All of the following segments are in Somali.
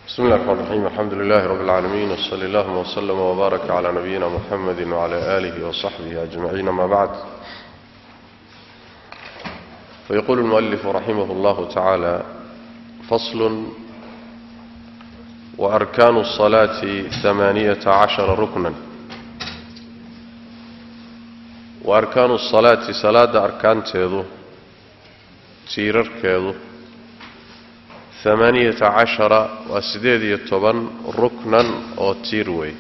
بسم الله الرحمن الرحيم. الحمد لله رب العالمين، وصلى الله وسلم وبارك على نبينا محمد وعلى آله وصحبه أجمعين. ما بعد، ويقول المؤلف رحمه الله تعالى: فصل: وأركان الصلاة 18 ركنا. وأركان الصلاة صلاة أركان تيضو تيرر كيضو 18 و8 ركنا أو تيروي.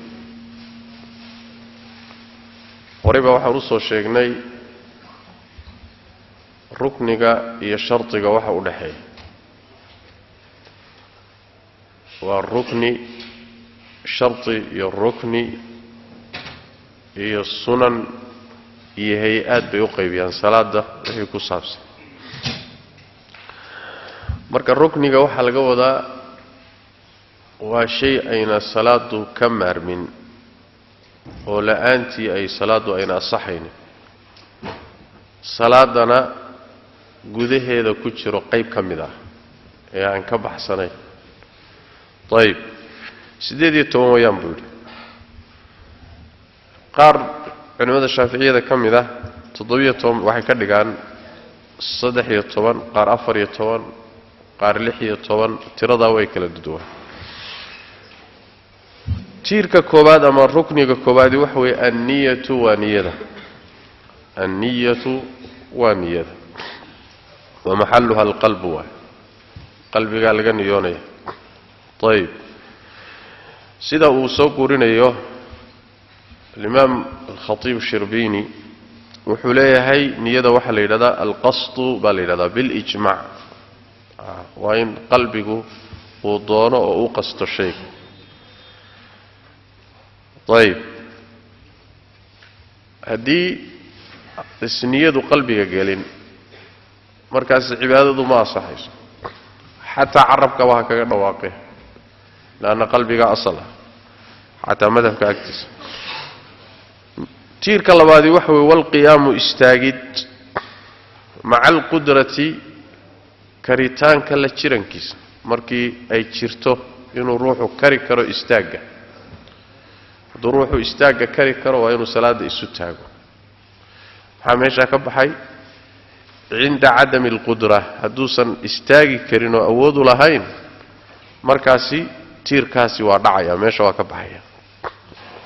وربا waxaan u soo sheegnay rukniga iyo shartiga waxa u dhaxeeya. waa rukni, sharti iyo rukni iyo sunan iyo hay-ad bay u qaybiyaan salaada wixii ku saabsan. marka rukniga waxa laga wadaa waa shay ayna salaadu ka maarmin oo la'aantii ay salaadu ayna asaxaynin, salaadana gudaheeda ku jiro qayb ka mid ah ee aan ka baxsanayn. ayib 18 wayaan buu yidhi. qaar culimada shaaficiyada ka mid ah 17 waxay ka dhigaan 13, qaar 14, qaar 16. tiradaa way kala duwan. tiirka koobaad ama rukniga koobaadi waxa weeye anniyatu waa niyada. anniyatu waa niyada, wa maxalluha alqalbu, waa qalbigaa laga niyoonaya. ayib, sida uu soo guurinayo alimaam alkhatiib shirbiini wuxuu leeyahay niyada waxaa la yidhahdaa alqasdu baa la yidhahdaa bilijmac. waa in qalbigu uu doono oo u qasto shayga. ayib, haddii isniyadu qalbiga gelin markaas cibaadadu ma asaxayso, xataa carabkaba ha kaga dhawaaqe, laanna qalbiga asal ah xataa madhabka agtiisa. tiirka labaadii waxa weye walqiyaamu, istaagid, maca alqudrati, karitaanka la jirankiisa. markii ay jirto inuu ruuxu kari karo istaagga. hadduu ruuxu istaagga kari karo waa inuu salaada isu taago. maxaa meeshaa ka baxay? cinda cadami alqudra, hadduusan istaagi karin oo awoodu lahayn, markaasi tiirkaasi waa dhacaya, meesha waa ka baxaya,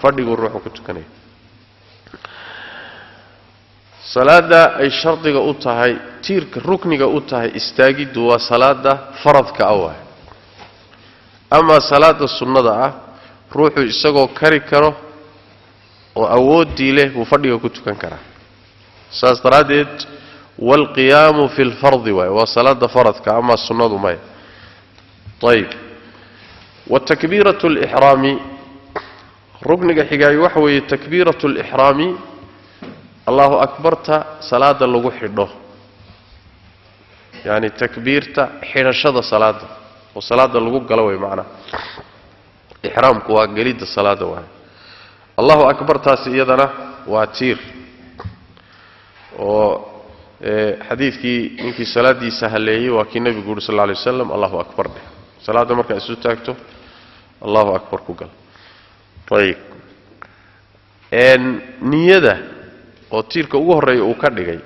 fadhiguu ruuxu ku tukanaya. salaada ay shardiga u tahay, tiirka rukniga u tahay istaagiddu waa salaada faradka ah waay. ama salaada sunnada ah ruuxu isagoo kari karo oo awoodii leh buu fadhiga ku tukan karaa. saas daraaddeed walqiyaamu fi lfardi waay, waa salaada faradka, ama sunnadu maya. ayib, watakbiiratu lixraami, rukniga xigaayo waxa weeye takbiiratu lixraami, allahu akbarta salaada lagu xidho. yani takbiirta xidhashada salaada oo salaada lagu galo way macnaha. ixraamku waa gelidda salaada waay. allahu akbartaasi iyadana waa tiir oo xadiidkii ninkii salaadiisa haleeyey waa kii nebigu yuri sal lla alay wasalam allahu akbar dheh. salaada markaa isu taagto allahu akbar ku gal. ayib, niyada oo tiirka ugu horreeya uu ka dhigay,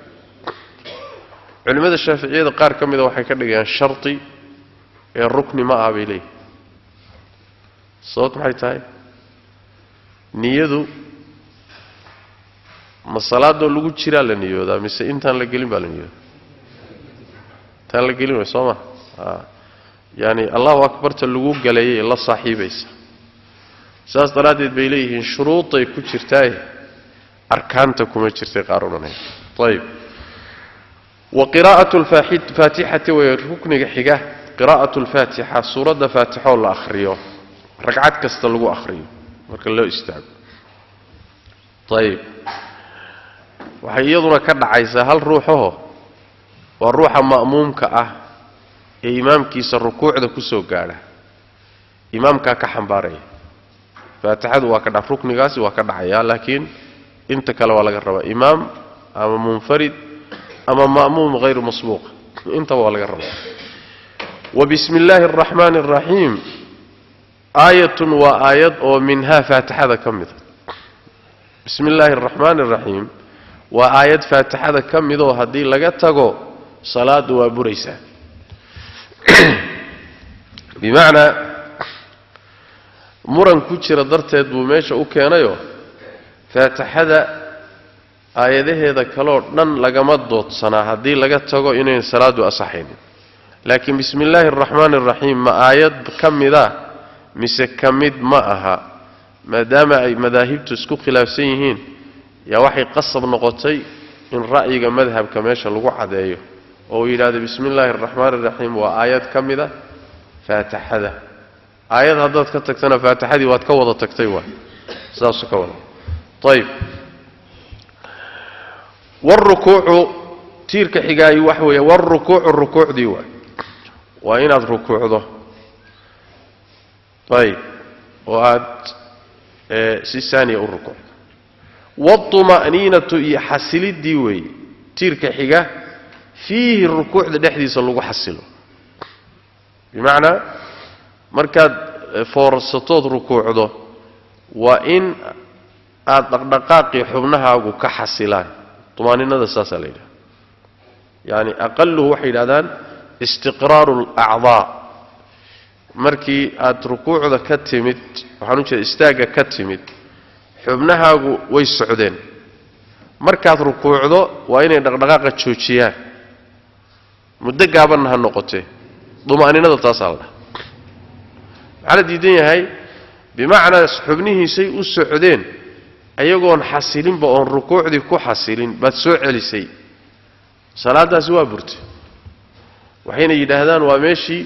culimmada shaaficiyada qaar ka mida waxay ka dhigayaan sharti ee rukni ma aha bay leeyihin. sababt maxay tahay? niyadu ma salaadoo lagu jiraa la niyoodaa mise intaan la gelin baa la niyoodaa? intaan la gelin way soo ma. yani allahu akbarta lagu galeeyay la saaxiibaysa. saas daraaddeed bay leeyihiin shuruuday ku jirtaaye arkaanta kuma jirtay qaar odhanaya. ayib, wa qiraa'atu alfaatixati way rukniga xiga. qiraa'atu alfaatixa, suuradda faatixoo la akhriyo ragcad kasta lagu akhriyo marka loo istaago. ayib, waxay iyaduna ka dhacaysaa hal ruuxaho waa ruuxa ma'muumka ah ee imaamkiisa rukuucda ku soo gaadha, imaamkaa ka xambaaraya. faatixadu waa ka dhac, ruknigaasi waa ka dhacaya, laakiin inta kale waa laga rabaa. imaam ama munfarid ama ma'muum hayru masbuuq, intaba waa laga rabaa. وبسم الله الرحمن الرحيم آية وآيات ومنها فاتحة كمدة بسم الله الرحمن الرحيم وآيات فاتحة كمدة وهدي لغتغو صلاة وبريسة بمعنى مرن كجرة درتد وميشا وكينيو فاتحة آياته هذا كلور نن لغمد دوت سنة هدي لغتغو إنين صلاة أصحين لكن بسم الله الرحمن الرحيم ما آيات كمدة مسكمد معها ما دام أي مذاهب تسكو خلافسيهين يا وحي قصب نقطي إن رأيك مذهب كماشا الوحد أيه أو إلى بسم الله الرحمن الرحيم وآيات كمدة فاتحة آيات هدات كتكتنا فاتحة دي واتكوضة تكتيوة ساس كوضة طيب والركوع تيرك حقاي وحوية والركوع الركوع ديوة وإن الركوع ده طيب وعاد سيساني الركوع والطمأنينة يحسل الديوي تيرك حقا فيه الركوع ده دحديث اللغو حسله بمعنى مركز فرصتوت ركوع ده وإن دقاقي حبنها كحسلان طمأنينة ده ساسا ليلة يعني أقله وحيد هذان استقرار الأعضاء markii aad rukuucda ka timid waxaan u jeedaa istaaga ka timid xubnahaagu way socdeen markaad rukuucdo waa inay dhaqdhaqaaqa joojiyaan muddo gaaban ha noqotee dumaaninada taas alla waxa la diidan yahay bimacnaa xubnihiisay u socdeen ayagoon xasilinba oon rukuucdii ku xasilin baad soo celisay salaadaasi waa burtay waxayna yidhaahdaan waa meeshii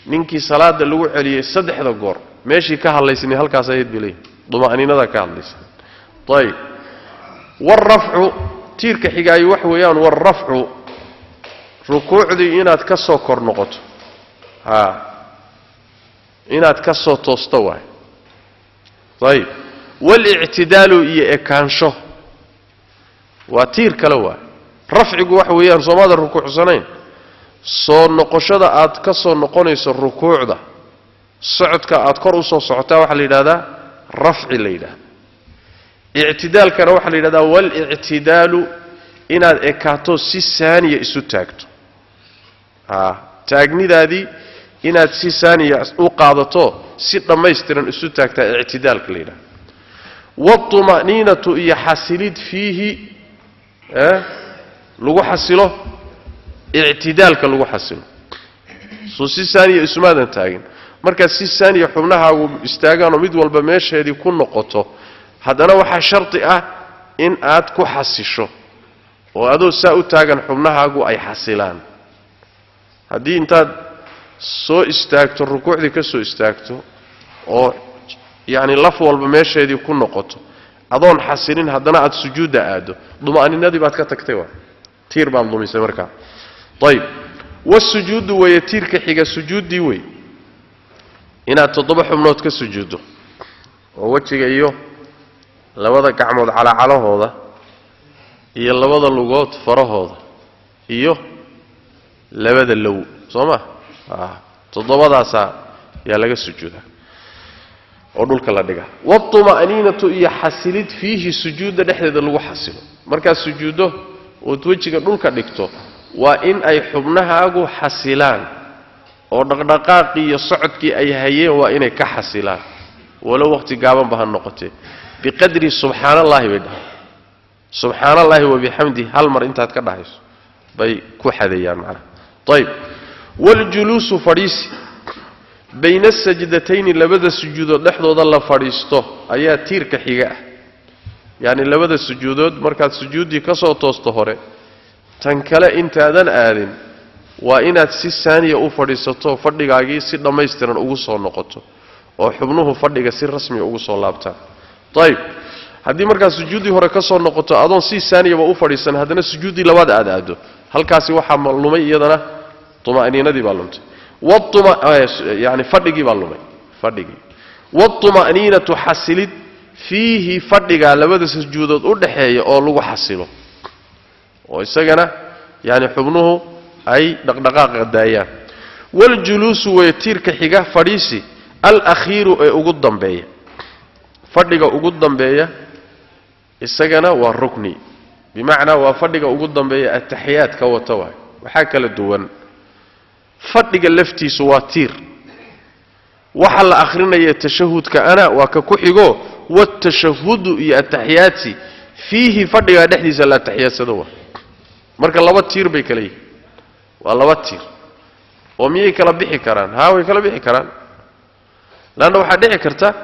ninkii salaada lagu celiyay saddexda goor meeshii ka hadlaysay halkaas ayad bilay dumaaninada ka hadlaysay طيب والرفع تيرك xigaayi wax weeyaan والرفع rukuucdi inaad ka soo kor noqoto inaad ka soo toosto waay طيب والاعتدال iyo ekaansho waa tiir kale waay rafcigu wax weeyaan soomada rukuucsanayn soo noqoshada aad ka soo noqonayso rukuucda socodka aad kor u soo socotaa waxa la yiraahdaa rafci la yiraahdaa i'tidaalkana waxa la yiraahdaa wal i'tidaalu inaad ekaato si saaniya isu taagto taagnidaadii inaad si saaniya u qaadato si dhameystiran isu taagtaa i'tidaalka la yiraahdaa والطمأنينة يحصلت فيه lagu xasilo اعتدالك lagu xasilo soo si saaniya ismaadan taagin marka si saaniya xubnahaagu istaagaan oo mid walba meesheedii ku noqoto haddana waxa sharti ah in aad ku xasisho oo adoo saa u taagan xubnahaagu ay xasilaan haddii intaad soo istaagto rukuucdii ka soo istaagto oo يعني لف walba meesheedii ku noqoto adoon xasilin haddana aad sujuuda aado dumaaninadii baad ka tagtay waa tiir baan dumisay marka طيب والسجود ويتير كحيغا سجودي وي إنا تضبح منوت كسجوده ووجهك إيوه لوضا قعمود على هذا إيا لوضا اللغوت فرا هذا إيوه لوضا اللو صمع تضبح داسا يا لغا سجوده ودولك الله دغا والطمأنينة إيا حسلت فيه سجود دحدد لغو حسله مركز سجوده وتوجهك دولك دغتو وإن أي حبنهاغو حسلان oo dhaqdhaqaaqi iyo socodkii ay hayeen waa inay ka xasilaan wala waqti gaaban bahan noqotay biqadri subhanallahi wa subhanallahi wa bihamdi hal mar intaad ka dhahayso bay ku xadeeyaan macna طيب والجلوس فريس بين السجدتين labada sujuudood dhexdooda la fadhiisto ayaa tiirka xiga ah yani labada sujuudood markaad sujuudi ka soo toosto hore tan kale intaadan aadin waa inaad si saaniya u fadhiisato fadhigaagii si dhameystiran ugu soo noqoto oo xubnuhu fadhiga si rasmi ugu soo laabtaan طيب haddii markaad sujuudi hore ka soo noqoto adoon si saaniyaba u fadhiisan haddana sujuudi labaad aado halkaasi waxa lumay iyadana tuma'niinadii baa luntay يعني فدغي بالله فدغي والطمأنينة حصلت فيه فدغا لبد سجودود u dhaxeeyo oo lagu xasilo oo isagana yani xubnuhu ay dhaqdhaqaaq daayaan wal julus wa tirka xiga fadhiisi alakhiiru ee ugu dambeeya fadhiga ugu dambeeya isagana waa rukni bimacnaa waa fadhiga ugu dambeeya ataxiyaadka wata waay waxaa kala duwan fadhiga laftiisu waa tiir waxa la akhrinaya tashahudka ana waa ka ku xigo watashahudu iyo ataxiyaadsi fiihi fadhiga dhexdiisa la atixiyaadsado waa marka laba tiir bay kala yihiin waa laba tiir oo miyay kala bixi karaan way kala bixi karaan laana waxaa dhici karta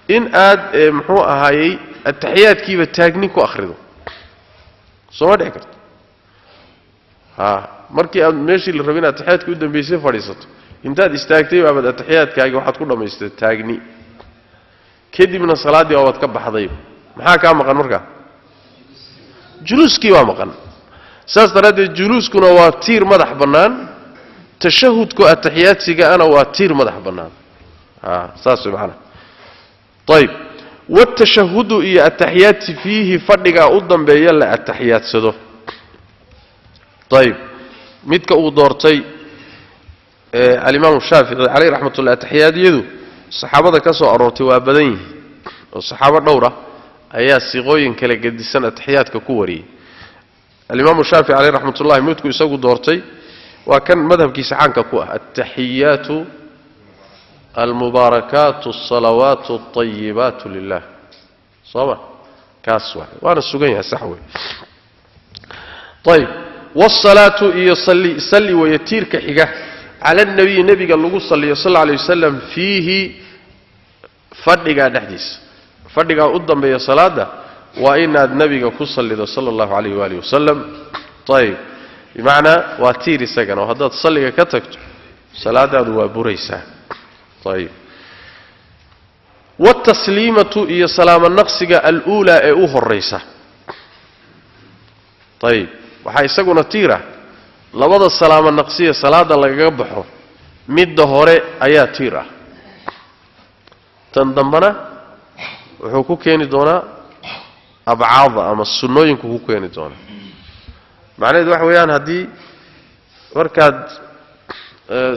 in aad muxuu ahaayey ataxiyaadkiiba taagni ku akhrido soo dhici karta markii aad meeshii la rabin ataxiyaadka u dambeysay fadhiisato intaad istaagtay baad ataxiyaadkaaga waxaad ku dhamaystay taagni kadibna salaadii waad ka baxday maxaa ka maqan markaa juluuskii waa maqan saas daradeed juluuskuna waa tiir madax bannaan tashahudku ataxiyaadsiga ana waa tiir madax bannaan saas macna طيب والتشهد iyo ataxiyaadsi fiihi fadhiga u dambeeya la atixiyaadsado طيب midka uu doortay al-Imam Shafi'i alayhi rahmatullah ataxiyaadiyadu saxaabada ka soo aroortay waa badan yihiin oo saxaabo dhowr ah ayaa siqooyin kala gedisan ataxiyaadka ku wariyay al-Imam Shafi'i alayhi rahmatullah midku isagu doortay waa kan madhabkiisa caanka ku ah at-tahiyyatu المباركات الصلوات الطيبات لله صبا كاسوا وانا سغنيا صحوي طيب والصلاه يصلي ويتير كحيغه على النبي نبي لو صلى الله عليه وسلم فيه فدغا دحديس فدغا ودنبيه صلاه وان النبي صلى الله عليه واله وسلم طيب بمعنى واتير سغن وهذا تصلي كتكت صلاه وبريسه طيب والتسليمة هي سلام النقص الأولى أوه الرئيسة طيب وحي ساقنا تيرة لبدا السلام النقصية صلاة الله يقبحه مد هوري أيا تيرة تندمنا وحكو كيني دونا أبعاض أما السنوين كوكو كيني دونا معنى دو حويان هدي وركاد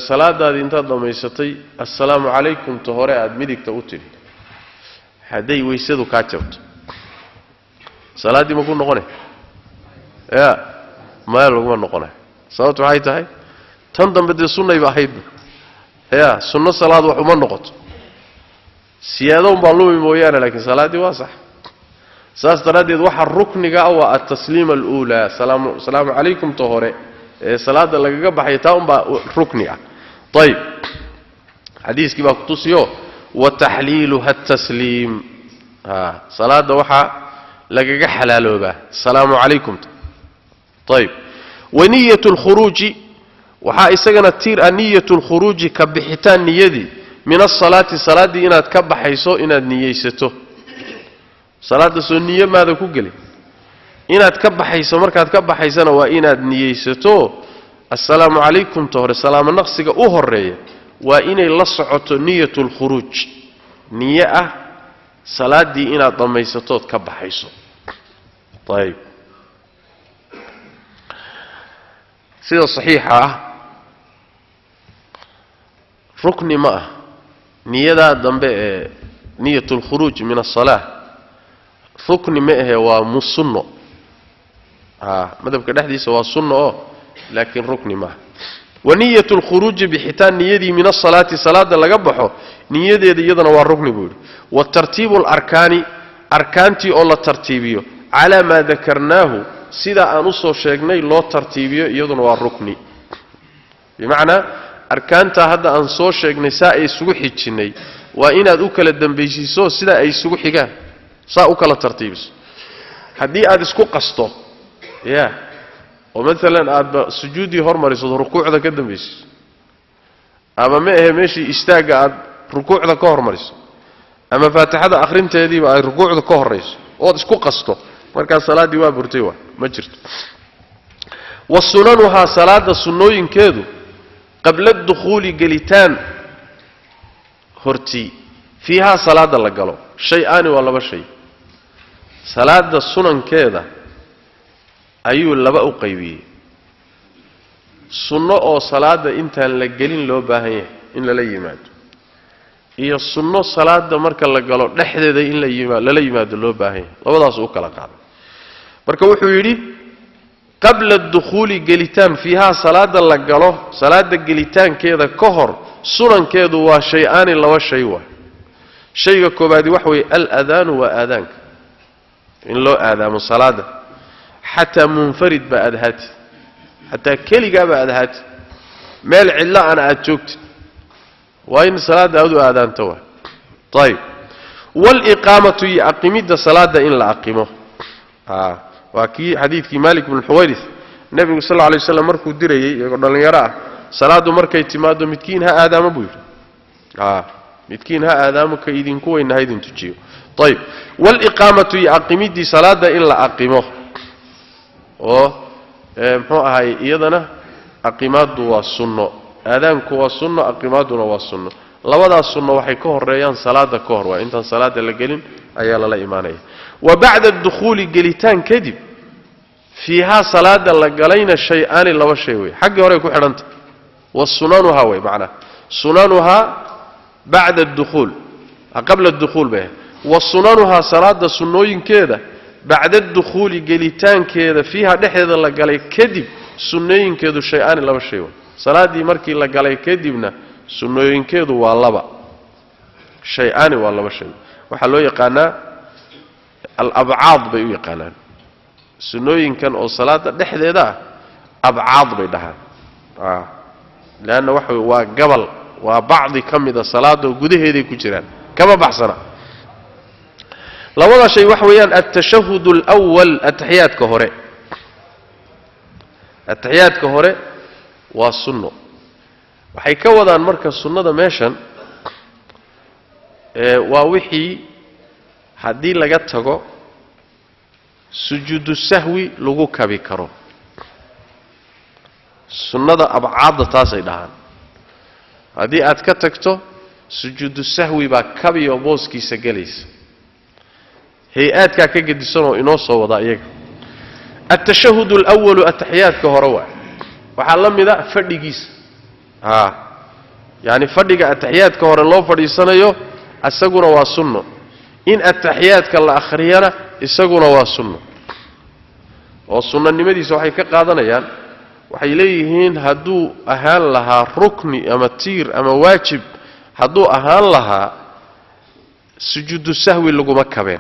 salaadaadii intaad dhamaysatay assalaamu calaykum ta hore aad midigta u tidhi hadday weysadu kaa jabto salaaddii ma ku noqone maya laguma noqonay sababtu waxay tahay tan dambe dee sunnayba ahaydba sunno salaad wax uma noqoto siyaado unbaa lumi mooyaane laakiin salaaddii waa sax saas daraaddeed waxa rukniga ah waa at-tasliima al-uulaa salaamu calaykum ta hore صلاه لغا بخاي تا با ركني طيب حديث كي با كتوسيو وتحليلها التسليم صلاه وحا لغا حلالوبا السلام عليكم طيب ونيه الخروج وحا اسغنا تير نيه الخروج كبحتان نيدي من الصلاه صلاه اناد كبخايسو اناد نييستو صلاه سنيه ماذا كغلي inaad ka baxayso markaad ka baxaysana waa inaad niyeysato assalaamu calaykum tohre salaam naqsiga u horeeya waa inay la socoto niyatul khuruj niya ah salaadii inaad dhamaysato ka baxayso طيب sida saxiixa ah rukni ma niyada dambe ee niyatul khuruj min as-salah rukni ma aha waa musunno مذهب كدحديس هو سنه لكن ركن ما ونيه الخروج بحتان نيدي من الصلاه صلاه لغا بخو نيديده يدنا وا ركن بول والترتيب الاركان اركانتي او لا ترتيبيو على ما ذكرناه سدا ان سو شيغني لو ترتيبيو يدنا وا ركن بمعنى اركانتا هدا ان سو شيغني سا اي سوو خيجيني وا ان اد كلا دنبيسيسو سدا اي سوو خيغان سا او كلا ترتيبس hadii aad isku qasto ومثلا aad sujuudi hormariso rukuucda ka dambayso ama ma aha meeshii istaaga aad rukuucda ka hormariso ama faatixada akhrinteedii ay rukuucda ka horeyso oo isku qasto marka salaadii waa burtay ma jirto wasunanuha salaada sunnooyinkeedu qabla dukhuli galitaan horti fiha salaada la galo shay'aan wa laba shay salaada sunankeeda ayuu laba u qaybiyay sunno oo salaada intaan la gelin loo baahan yahay in la yimaado iyo sunno salaada marka la galo dhexdeeda in la yimaado loo baahan yahay labadaas uu kala qaaday marka wuxuu yidhi qabla ad-dukhuli gelitaan fiiha salaada la galo salaada gelitaankeeda ka hor sunankeedu waa shay-aan laba shay waa shayga koobaadi wax weeye al-adaan wa aadaanka in loo aadaamo salaada xataa munfarid ba adhaati xataa keligaa ba adhaati meel cidla aan aad joogtid waa in salaada aad u aadaanto waa طيب والإقامة يقيمد صلاة إن لا أقيمه وكي حديث مالك بن الحويرث النبي صلى الله عليه وسلم مركو دري يقول لن يراه صلاة مركا اعتماد متكينها آدم بوير متكينها آدم كيدين كوي إنها يدين تجيو طيب والإقامة يقيمد صلاة إن لا أقيمه هاي إيضنا أقيماد والسنة آدمك والسنة أقيمادنا والسنة لوضع السنة وحي كهر ريان صلاة كهر وإنت صلاة لقلين أيال لا إيمانية وبعد الدخول قليتان كذب فيها صلاة لقلين الشيئان لو الشيوي حق وريكو حرنت والسنانها وي معنى سنانها بعد الدخول قبل الدخول به والسنانها صلاة سنوين كذا بعد الدخول قليتان كذا فيها نحيذ لقلي كذب سنوين كذا الشيئان لو الشيوي صلاة دي مركي لقلي كذبنا سنوين كذا واللبا شيئان واللبا شيء وحلو يقانا الأبعاض بيو يقانان سنوين كان أو صلاة نحذي ذا أبعاض بيدها لأنه وحوي وقبل وبعض كم إذا صلاة وقده هذي كجران كما بحصنا لوضع شيء وحويان التشهد الأول التحيات كهوري التحيات كهوري والسنة وحيكوضا عن مركز السنة ده ماشان ووحي haddii laga tago sujuudu sahwi lagu kabi karo sunnada abcaadda taasay dhahaan haddii aad ka tagto sujuudu sahwi baa kabiyo booskiisa galaysa hay-aadkaa ka gedisan oo inoo soo wada iyaga التشهد الأول التحيات كهروا وحلا مذا فديجيس يعني فديج التحيات كهر الله فديسنا يو السجون والسنة إن التحيات كلا آخرينا السجون والسنة والسنة نمدي سوحي كقاضنا يعني وحيليهن هدو أهل لها ركن أما تير أما واجب هدو أهل لها سجود السهو اللي مكبين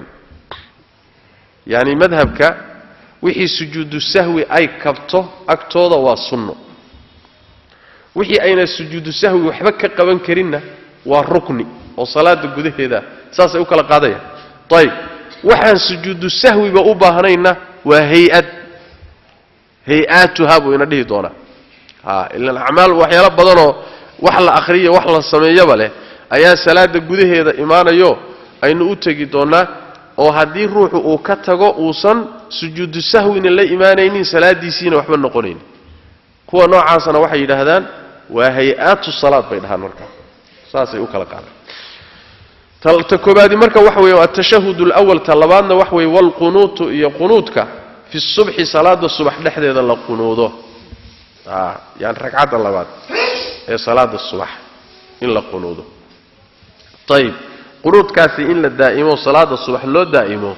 يعني مذهبك وحي سجود السهو أي كبته أكتوضا والسنة وحي أين سجود السهو وحبك قبن كرنا والركن وصلاة الجده هذا ساسا أكل قاضية طيب وحن سجود السهو بأوبا هنينا هيئاتها بينده دونا إلا الأعمال وحيلا بدنه وحلا أخرية وحلا السمية بله أيها صلاة الجده هذا إيمانا يو أين أتجي دونا oo hadii ruuxu uu ka tago uusan sujuudu sahwina la iimaanaynin salaadiisina waxba noqonayn kuwa noocaasna waxay yiraahdaan waa hay'atu salaad bay dhahaan marka saasay u kala qaadaan talta koobaadi marka wax weeye at-tashahhud al-awwal talabaadna wax weeye wal qunut iyo qunutka fi subhi salaada subax dhexdeeda la qunuudo yani ragcada labaad ee salaada subax in la qunuudo طيب قنوت كاسي إن الدائمة وصلاة الصبح لو دائمة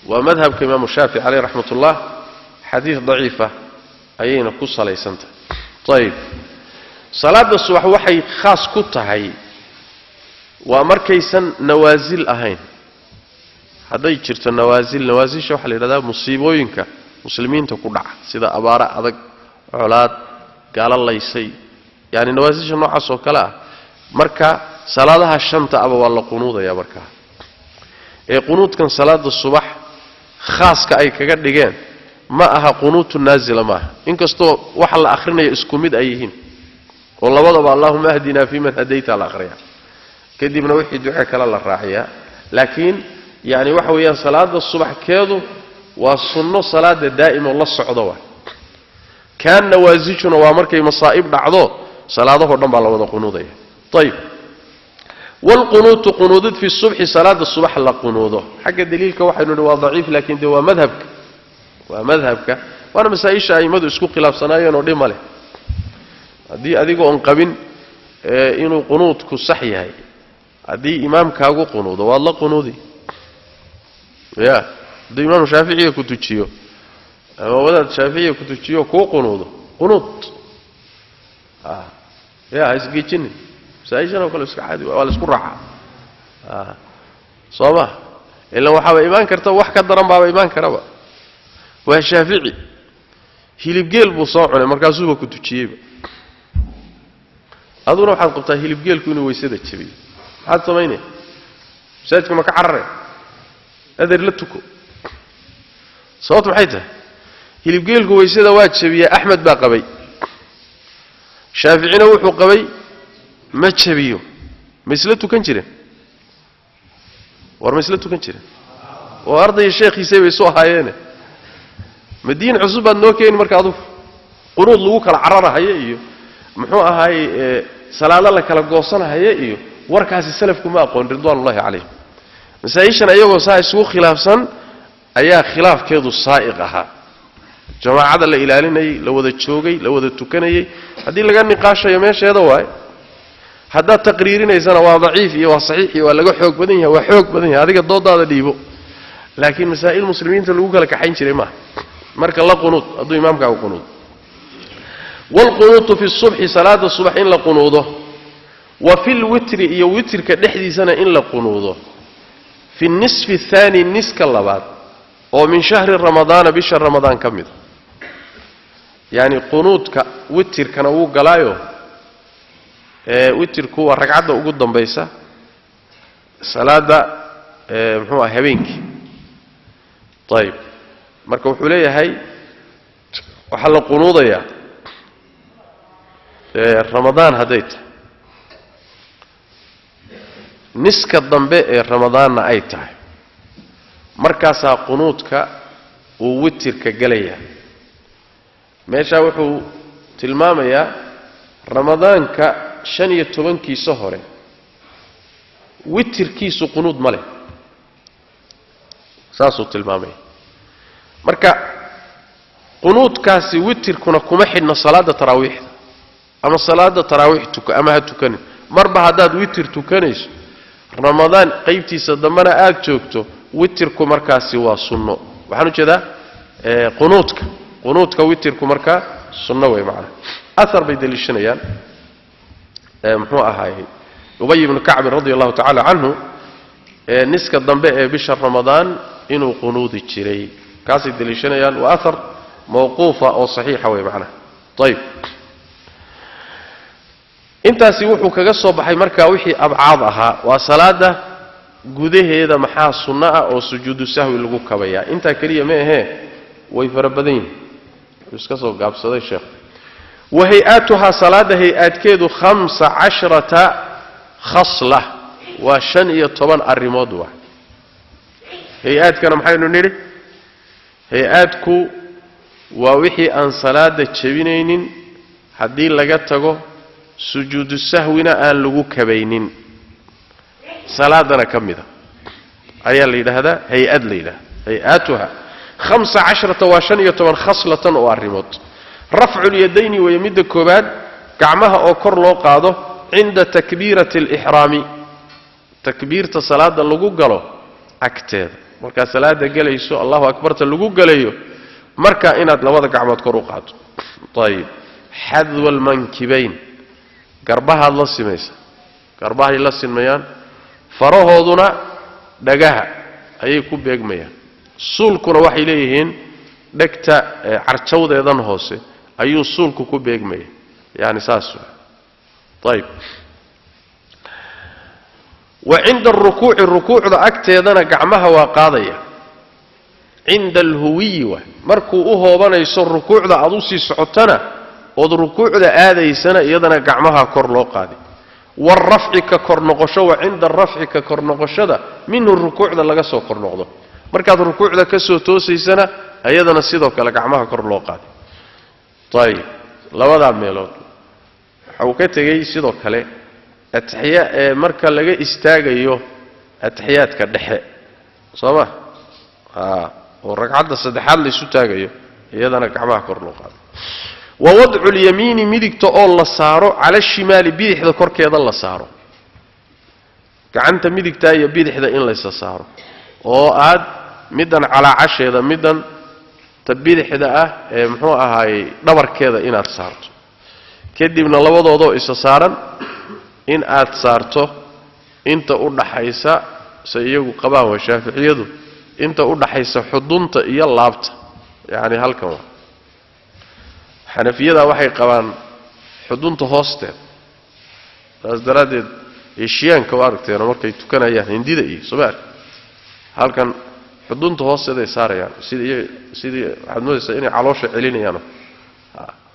ومذهب كإمام الشافعي عليه رحمة الله حديث ضعيفة أيين قصة ليسنت طيب صلاة الصبح وحي خاص كتهي ومركيسا نوازل أهين هذا يجرت نوازل شو حلي هذا مصيبوينك مسلمين تقول سيدا أبارة أذك علاد قال الله يسي يعني نوازل شو نوع سوكلا مركا صلاة الشمس أبا والله قنوضة يا بركة قنوط كان صلاة الصبح خاص كأي كجدجان ما أها قنوط النازلة معه إنك استو وحلا آخرنا يسكمد أيهن والله وضب اللهم اهدنا فيمن هديت على آخرها كدي من وحي دعاء كلا الله راحية لكن يعني وحويا صلاة الصبح كذو والسنة صلاة دائما الله الصعدوة كان نوازجنا وامرك مصائب بعضه صلاة ضم على وضع قنوضة طيب والقنوت قنودت في الصبح صلاة الصبح لا قنوده حق دليلك واحد هو ضعيف لكن ده ومذهبك وانا مسايش اي مدو اسكو خلاف صنايا ودي ماله دي اديغو ان قبين انه قنوتك صحيح haddii imaamkaagu qunuudo waad la qunuudi ya haddii imaam shaaficiga ku tujiyo ama wadaad shaaficiga ku tujiyo kuu qunuudo qunuud ya isgeejinin masaa'ishana kale iska caadi waa la isku raacaa sooma ila waxa ay imaan karta wax ka daran baa imaan karaba waa shaafici hilib geel buu soo cunay markaasuu ku tujiyayba aduna waxaad qabtaa hilib geelku inuu weysada jabiyo maxaad samaynay masaajidka ma ka carare adeer la tuko sababtu maxay tahay hilib geelku weysada waa jabiya axmed baa qabay shaaficina wuxuu qabay ma jabiyo ma isla tukan jireen war ma isla tukan jireen oo arday sheekhiisay bay soo haayeen madiin cusub baad noo keen marka adu qunuud lagu kala cararahayo iyo muxuu ahaay salaada la kala goosanahayo iyo warkaasi salafku ma aqoon ridwaanullaahi calayhim masaa'ishan ayagoo saa isugu khilaafsan ayaa khilaafkeedu saa'iq ahaa jamaacada la ilaalinayay la wada joogay la wada tukanayay haddii laga niqaashayo meesheeda waay haddaad taqriirinaysana waa daciif iyo waa saxiix iyo waa laga xoog badan yahay waa xoog badan yahay adiga doodaada dhiibo laakiin masaa'il muslimiinta lagu kala kaxayn jiray maaha marka la qunuud hadduu imaamkaagu qunuud والقنوت في الصبح صلاة الصبح إن لقنوضه وفي الوتر إيا وتر كدحديسنا إن لقنوضه في النصف الثاني النسك اللبات ومن شهر رمضان بشهر رمضان كمد يعني قنوت وتر كانوا قلايو وتر كوا ركعة وقدم بيسا صلاة محوها هبينك طيب مركب حولية هاي وحل قنوضة يا رمضان هديت نسك الضنباء رمضان أيتها مركز قنوتك ووترك جليا ماشي وحو تلمامة يا رمضان كشن يتوبنكي سهرة وتركي سقنود ماله ساسو تلمامة مركز قنوتك سي وتركنا كمحنا صلاة تراويح أما صلاة تراويح أما هتكني مربع هداد وتر تكنيش رمضان قيبتي صدمنا أكتوكتو وتر كمركاسي وصنو وحنو كذا قنوتك وتر كمركا صنوي معنا أثر بيدل الشنيان محوء هاي أبي بن كعب رضي الله تعالى عنه نسك الضنباء بشهر رمضان إنه قنود الشري كاسي دل الشنيان وأثر موقوفة أو صحيحة وي معنا طيب intaasi wuxuu kaga soo baxay marka wixii abcaad ahaa waa salaada gudaheeda maxaa sunna ah oo sujuudu sahwi lagu kabaya inta kaliya ma ahe way farabadan iska soo gaabsaday sheekh وهيئاتها صلاة هيئات كيدو 15 خصلة وشن يطبان الرماد واحد هيئات كان محاينو نيري هيئاتكو ووحي أن صلاة تشبينين حدين لغتاقو سجود السهونا أن لغو كبينين صلاة كمدا أيها اللي هذا هيئات ليلة هيئاتها 15 وشن يطبان خصلة والرماد رفع اليدين ويمد الكوباد كعمها أو كر لو قاده عند تكبيرة الإحرام تكبيرة صلاة اللغو قالوا أكتاد مركا صلاة قاليسو الله أكبر اللغو قاليو مركا إناد لوضع كعمات كرو قاده طيب حذو المنكبين قربها الله سميسا قربها الله سميان فرهودنا دقاها أي كوب يقميان سولكنا وحي ليهين دكتا عرشوده يدن هوسي أيو سولكو كوب يقميان يعني ساسو طيب وعند الركوع ذا أكتيدنا قعمها وقاضية عند الهوية مركو أهوبنا يسر الركوع ذا عضوسي سعوتنا والركوع ذا آذي سنة يدنا قعمها كورلو قاضي والرفع ككورنغشة وعند الرفع ككورنغشة منه الركوع ذا لقصو كورنغضو مركا الركوع ذا كسو توسي سنة أيضا السيدوك لقعمها كورلو قاضي طيب لوضع ميلود أو كتجي سيدوك هلي التحيات مركا لقى استاجيو التحيات كدحة صباح والركعات الصدحات اللي شو تاجيو أيضا قعمها كورلو قاضي ووضع اليمين ميدك تقول للصارو على الشمال بيح ذكر كذا للصارو gacanta midigta iyo bidixda in la saaro oo aad midan calaacasheeda midan tabidixda ah ee muxuu ahaay dhabarkeeda inaad saarto kadibna labadoodo isa saaran in aad saarto inta u dhaxaysa sayigu qabaan wa shaafiiciyadu inta u dhaxaysa xudunta iyo laabta yaani halkan waa xanafiyada waxay qabaan xudunta hoosteeda taas daraadeed eeshiyaanka waaragteena markay tukanayaan hindida iyo Soomaali halkan xudunta hoosteeda ay saarayaan sidii waxaad moodaysaa inay caloosha celinayaan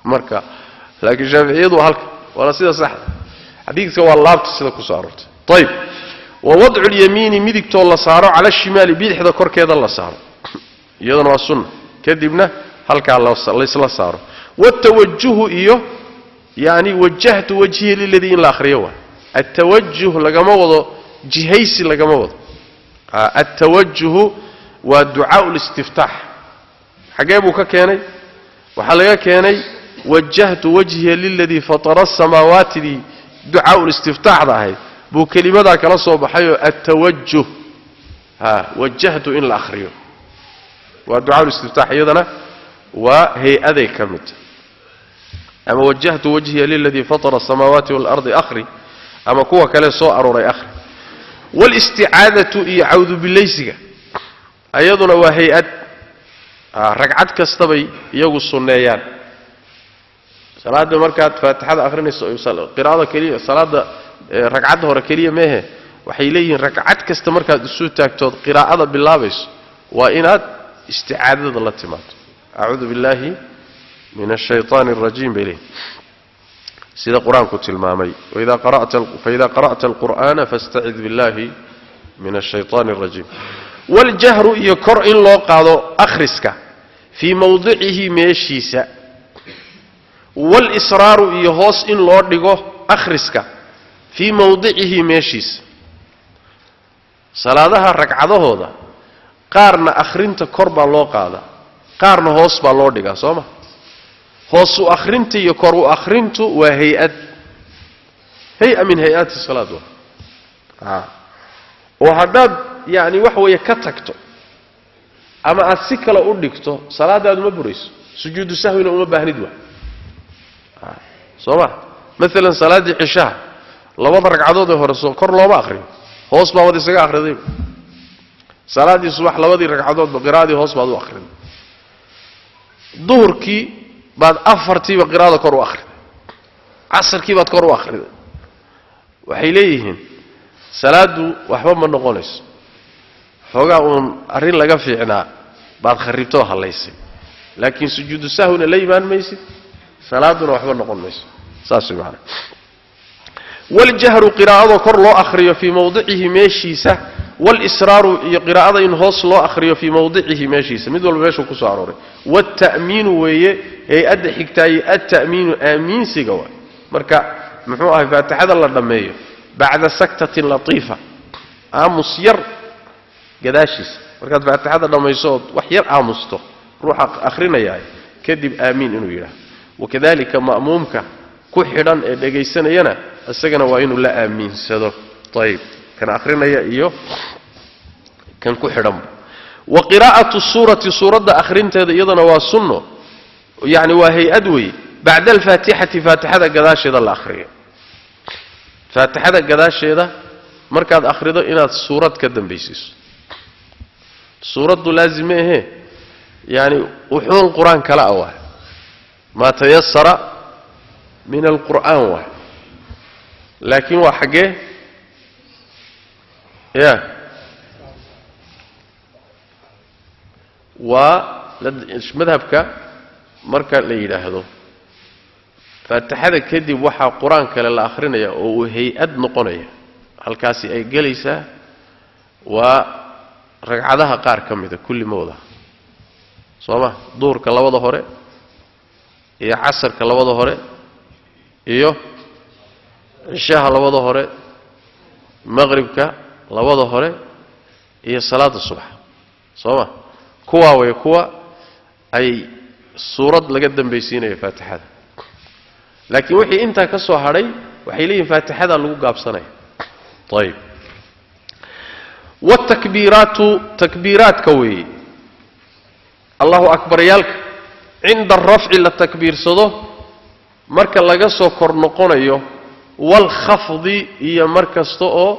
marka laakiin shaafiiciyadu halkan wala sida sax xadiiska waa laabta sida ku soo aroortay طيب ووضع اليمين ميدكتو لا سارو على الشمال بيدخدا كوركيدا لا سارو iyadana waa sunna kadibna halka la isla saaro والتوجه iyo يعني وجهت وجهي للذي لا اخريوا التوجه لغما وضو جهيسي لغما وضو التوجه ودعاء الاستفتاح حجابو ككيني waxa laga keenay وجهت وجهي للذي فطر السماوات دي دعاء الاستفتاح ده بو كلمه كلا سو بخايو التوجه وجهت ان الاخريو ودعاء الاستفتاح يدنا وهي اذي كمت اما وجهت وجهي للذي فطر السماوات والارض اخري اما كوا كلا سو اروري اخري والاستعاذة يعوذ بالله سيغا ايضنا وهي ركعت كستبي يغو سنيان صلاه markaad faatixada akhrinayso qiraa'ada kaliya salaada ragcad hore kaliya mehe waxay leeyihiin ragcad kasta markaad isu taagto qiraa'ada bilaabayso waa inaad isti'aadada la timaado a'uudu billahi minash shaytaanir rajiim bilayh sida quraanku tilmaamay fa idha qara'ta alqur'ana fasta'id billahi minash shaytaanir rajiim wal jahru yakor in loo qaado akhriska fi mawdi'ihi meeshiisa والإصرار يهوس إن لو دغو أخرسك في موضعه ميشيس صلاتها ركعدهودا قارنا أخرنت كربا لو قادا قارنا هوس با لو دغا سوما هوس أخرنت يكرو أخرنت وهيئة هيئة من هيئات الصلاة وهذا يعني وحوي كتكتو أما أسكل أودكتو صلاة ما بريس سجود سهو وما باهندوا صوما مثلا صلاه العشاء لو ركعدود هورسو كور لوما اخري هوس با ودي سغا اخريدي صلاه الصبح لو ركعدود بقراءه هوس با اخري ظهركي بعد افرتي بقراءه كور اخري عصركي بعد كور اخري waxay leeyihiin salaadu waxba ma noqonayso xogaa uun arin laga fiicnaa baad kharibto halaysay laakiin sujuudu sahwna la iman maysid salaaduna waxba noqon mayso saasi macna wal jahru qiraa'adu kor loo akhriyo fi mawdi'ihi meeshiisa wal israaru qiraa'ada in hoos loo akhriyo fi mawdi'ihi meeshiisa mid walba meeshu ku soo arooray wat ta'miinu weeye ay ad xigtay at ta'miinu aamin sigawa marka muxuu ahay faatixada la dhameeyo bacda saktatin latifa aamus yar gadaashiis marka faatixada dhamayso wax yar aamusto ruuxa akhrinaya kadib aamin inuu yiraahdo وكذلك مأمومك كحران دغيسنينا اسغنا waa inuu la aaminsado طيب كان اخرنا iyo kan ku xidhan وقراءة سورة اخرنteeda iyadana waa sunno يعني waa hay'ad way بعد الفاتحة فاتحة قداشيدا la akhriyo فاتحة قداشيدا markaad akhrido inaad suurad ka dambaysiiso suuradu laazimee يعني wuxuu quraan kala awaa ما تيسر من القرآن واحد لكن وحقه يا ومذهبك مركا ليلة هذا فاتحدث كذب وحا قرآن كلا الآخرين وهي أدنقنية هالكاسي أي جلسة ورقعدها قار كم كل موضع صوما دور كلا وضع هوري iyo casarka labada hore iyo ishaha labada hore maghribka labada hore iyo salaada subax sooma kuwa way kuwa ay suurad laga dambaysiinayo faatixada laakiin wixii inta ka soo haray waxay leeyihiin faatixada lagu gaabsanay طيب والتكبيرات تكبيرات كوي الله أكبر يالك عند الرفع للتكبير صدو مركا لغسو كورنقونيو والخفض هي مركز تو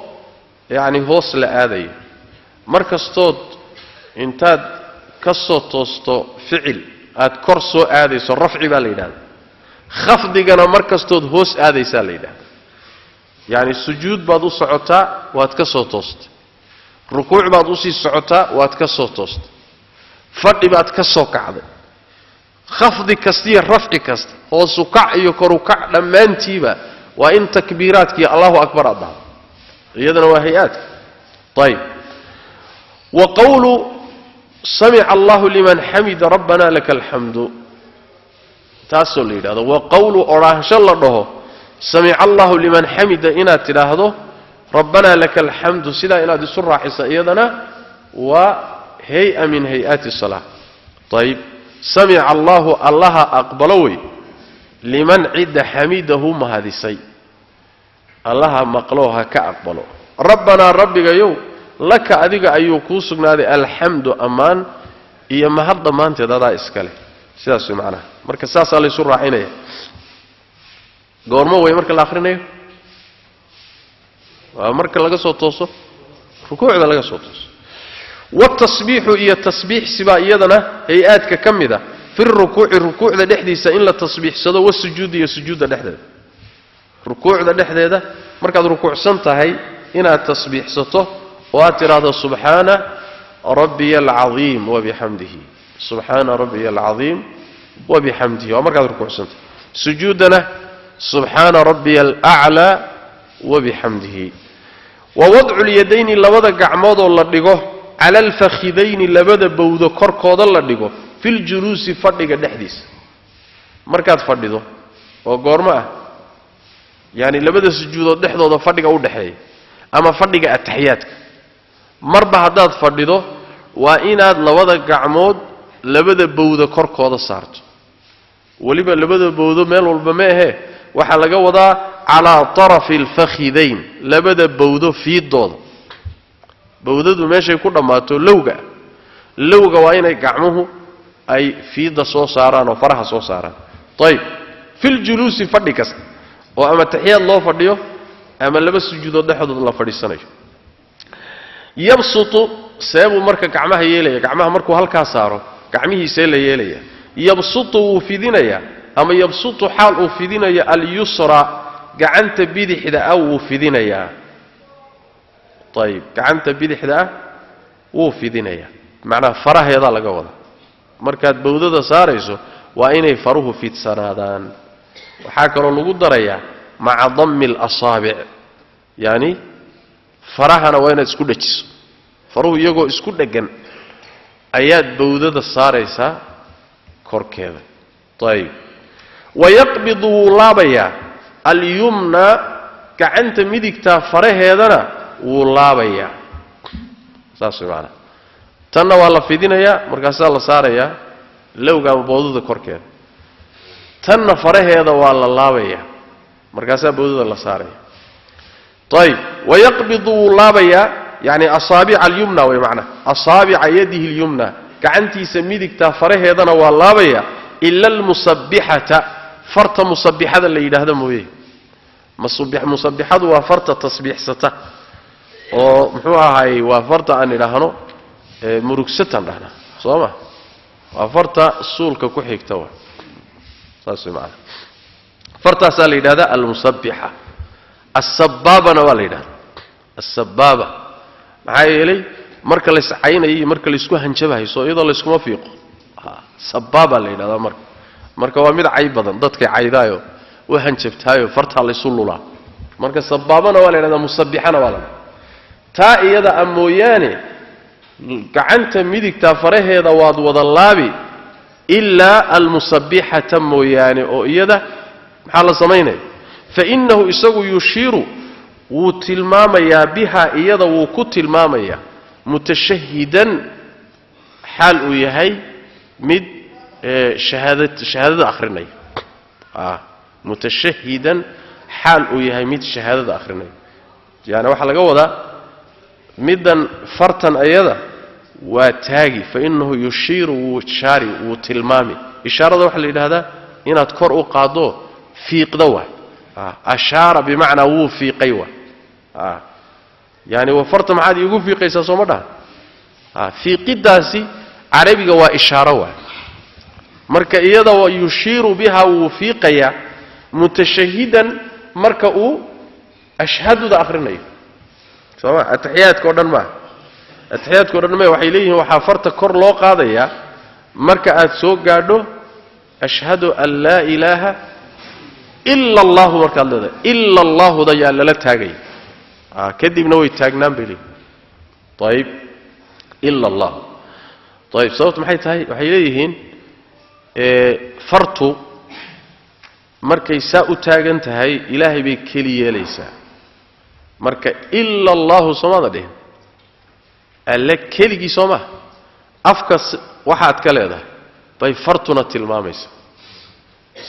يعني هوس لآذي مركز تو انتاد كسو توستو فعل آد كرسو آذي سو رفع باليدان خفض جنا مركز تو هوس آذي ساليدان يعني السجود بعضو سعوتا واتكسو توست ركوع بعضو سي سعوتا واتكسو توست فرد باتكسو كعب خفض كستير رفع كست هو سكع يكركع لما انتيبا وإن تكبيراتك يا الله أكبر أضع يدنا وهيات طيب وقول سمع الله لمن حمد ربنا لك الحمد تاسو لي هذا وقول أراه شاء الله سمع الله لمن حمد إنا تلاهده ربنا لك الحمد سلا إلى دي سرع حسائيدنا وهيئة من هيئات الصلاة طيب سمع الله الله أقبلوي لمن عد حميده ما هذه السيء الله مقلوها كأقبلو ربنا ربك يو لك أديك أيوكو سقنا الحمد أمان إيا مهد ضمان تدادا إسكالي سياسي معنا مركز ساسا اللي سرع عينيه قورمو وي مركز الآخرين ايه مركز لغا صوتوسو ركوع ذا لغا صوتوسو والتصبيح إيا التصبيح سبا إيادنا هيئاتك كمدا في الركوع ذا دحديسا إن لا تصبيح سدو والسجود إيا سجود ذا دحديد ركوع ذا دحديد مركز ركوع سنتهي إنا تصبيح سطو واتر هذا سبحان ربي العظيم وبحمده سبحان ربي العظيم وبحمده ومركز ركوع سنت سجودنا سبحان ربي الأعلى وبحمده ووضع اليدين لبدا قعمود الله دغو على الفخذين لبدا بوده كركوده الله دغو في الجلوس فدغ دحديس markaad fadhido oo goorma ah yaani labada sujuudood dhexdooda fadhiga u dhaxeeyo ama fadhiga ataxiyaadka marba hadaad fadhido waa inaad labada gacmood labada bowda korkooda saarto waliba labada bowdo meel walba ma ahe waxa laga wadaa ala taraf al-fakhidayn labada bowdo fiidooda bowdadu meeshay ku dhamaato lowga waa inay gacmuhu ay fiida soo saaraan oo faraha soo saaraan طيب في الجلوس فدي كاس oo ama taxiyad loo fadhiyo ama laba sujuudood dhexdood la fadhiisanayo yabsutu sabu marka gacmaha yeelaya gacmaha markuu halka saaro gacmihiisa la yeelaya yabsutu fidinaya ama yabsutu xaal uu fidinaya al-yusra gacanta bidixda aw fidinaya طيب gacanta bidixda uu fidinaya macna faraheeda laga wada markaad bawdada saarayso waa inay faruhu fidsanaadaan waxa kale lagu darayaa ma'a dhamm al-asabi' yani farahana waa inaad isku dhajiso faruhu iyagoo isku dhagan ayaad bawdada saaraysa korkeeda طيب ويقبض لابيا اليمنى كعنت ميدغتا فرهيدنا ولابيا ساسو معنا تنا ولا فيدينيا markaas la saaraya lowga bawdada korkeeda تنا فرهيدا ولا لابيا markaas bawdada la saaraya طيب ويقبض لابيا يعني اصابع اليمنى ومعنى اصابع يده اليمنى كعنتي سميدغتا فرهيدنا ولابيا إلا المصبحة فرط مصبحة اللي يدهده مويه مصبحة وفرط تصبيح ستا ومحوها هاي وفرط أن يدهنه مركسة لهنا صوما وفرط السول ككحيك توا صاصي معنا فرط سال يدهده المصبحة السبابة نوال يدهده السبابة معايا لي مركل عيني مركل يسكو هنشبه يسو إذا اللي يسكو ما فيقه سبابة لينا هذا مركا waa mid cay badan dadka caydaayo waxan jabtaayo farta la isu lula marka sababana waa leeyahay musabbihana waa taa iyada amooyaane gacanta midigta faraheeda waad wada laabi illa almusabbihata mooyaane oo iyada maxaa la sameeynay fa innahu isagu yushiru wuu tilmaamaya biha iyada wuu ku tilmaamaya mutashahhidan xal uu yahay mid شهادة آخرين متشهدا حال ويهي ميت شهادة آخرين يعني واحد لقوة ده middan fartan ayada waa taagi fa innahu yushiiru wuu ishaari wuu tilmaami ishaarada waxaa la yidhahdaa inaad kor u qaaddo fiiqda waay ashaara bimacnaa wuu fiiqay waay yani waa farta maxaad iigu fiiqaysaa sooma dhaha fiiqidaasi carabiga waa ishaaro waay marka iyada waa yushiiru biha wuu fiiqayaa mutashahidan marka uu ashhaduda akhrinayo sooma ataxiyaadka oo dhan maaha ataxiyaadka o dhan ma waxay leeyihiin waxaa farta kor loo qaadayaa marka aad soo gaadho ashhadu an laa ilaaha ila allahu markaad leedahay ila allahuda yaa lala taagaya kadibna way taagnaan bay leeyihin ayib ila allah ayib sababtu maxay tahay waxay leeyihiin fartu markay saa u taagan tahay ilaahay bay keli yeelaysaa marka ila allahu soomada dhihin alle keligii soo maha afkas waxaad ka leedahay bay fartuna tilmaamaysa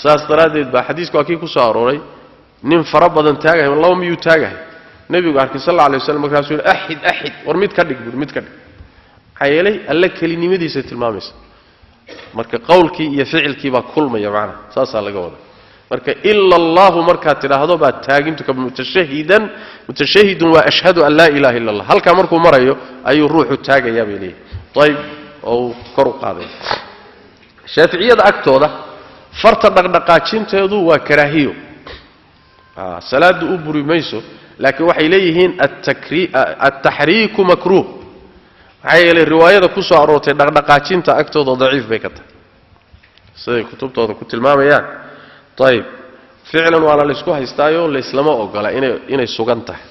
saas daraaddeed baa xadiisku waa kii ku soo arooray nin fara badan taagahay laba miyuu taagahay nebigu arkay sal alla alay waslam markaasuu yidhi axid war mid ka dhig buuri mid ka dhig maxaa yeelay alle kelinimadiisay tilmaamaysa marka qowlkii iyo ficilkii baa kulmaya macnaha saasaa laga wada marka ila allahu markaad tidhaahdo baa taagintu ka mutashahidun waa ashhadu an laa ilaha illa allah halkaa markuu marayo ayuu ruuxu taagayaa bay leeyihin ayib oo uu kor u qaaday shaaficiyada agtooda farta dhaqdhaqaajinteedu waa karaahiyo salaadu u buri mayso laakiin waxay leeyihiin ataxriiku makruuh maxaa yeelay riwaayada ku soo aroortay dhaqdhaqaajinta agtooda daciif bay ka tahay siday kutubtooda ku tilmaamayaan ayib ficlan waana laysku haystaayo layslama ogola inay sugan tahay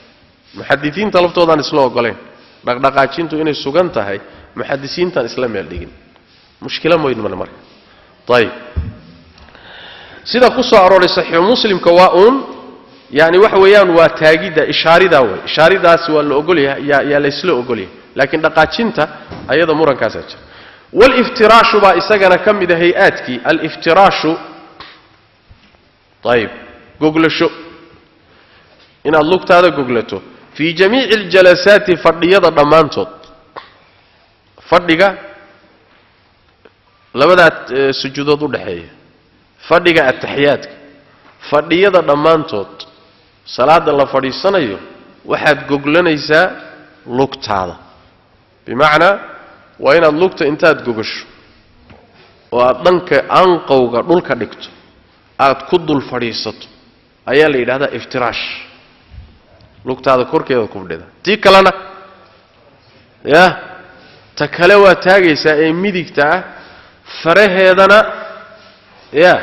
muxadisiinta laftoodaan isla ogolayn dhaqdhaqaajintu inay sugan tahay muxadisiintaan isla meel dhigin mushkila moyn male marka ayib sida ku soo arooray saxiixu muslimka waa uun yani waxa weeyaan waa taagidda ishaaridaa wey ishaaridaasi waa la ogolyahay yaa laysla ogolyahay laakiin dhaqaajinta ayada murankaasaa jira waliftiraashu baa isagana ka mida hay-aadkii aliftiraashu ayib goglasho inaad lugtaada goglato fii jamiici aljalasaati fadhiyada dhammaantood fadhiga labadaa sujuudood u dhaxeeya fadhiga ataxiyaadka fadhiyada dhammaantood salaada la fadhiisanayo waxaad goglanaysaa lugtaada bimacnaa waa inaad lugta intaad gogasho oo aad dhanka anqowga dhulka dhigto aad ku dul fadhiisato ayaa la yidhahdaa iftiraash lugtaada korkeeda ku fadhida tii kalena ya ta kale waa taagaysaa ee midigta ah faraheedana ya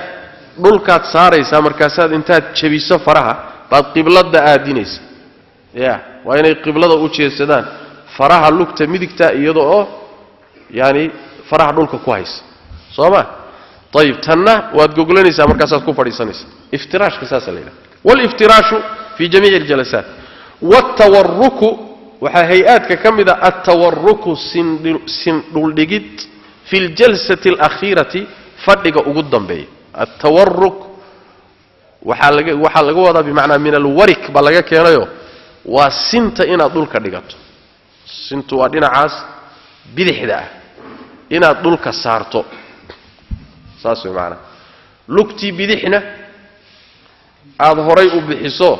dhulkaad saaraysaa markaasaad intaad jabiso faraha baad qiblada aadinaysa ya waa inay qiblada u jeesadaan faraha lugta midigta iyada oo yani faraha dhulka ku haysa soo ma ayib tanna waad goglanaysaa markaasaad ku fadhiisanaysaa iftiraashka saasa la yidhaha waliftiraashu fii jamiici aljalasaat watawaruku waxaa hay-aadka ka mida altawaruku sindhuldhigid fi ljalsati alakhiirati fadhiga ugu dambeeya altawaruk waxaa laga wadaa bimacnaa min alwarik baa laga keenayo waa sinta inaad dhulka dhigato sintu waa dhinacaas bidixda ah inaad dhulka saarto saas way macnaa lugtii bidixna aad horay u bixiso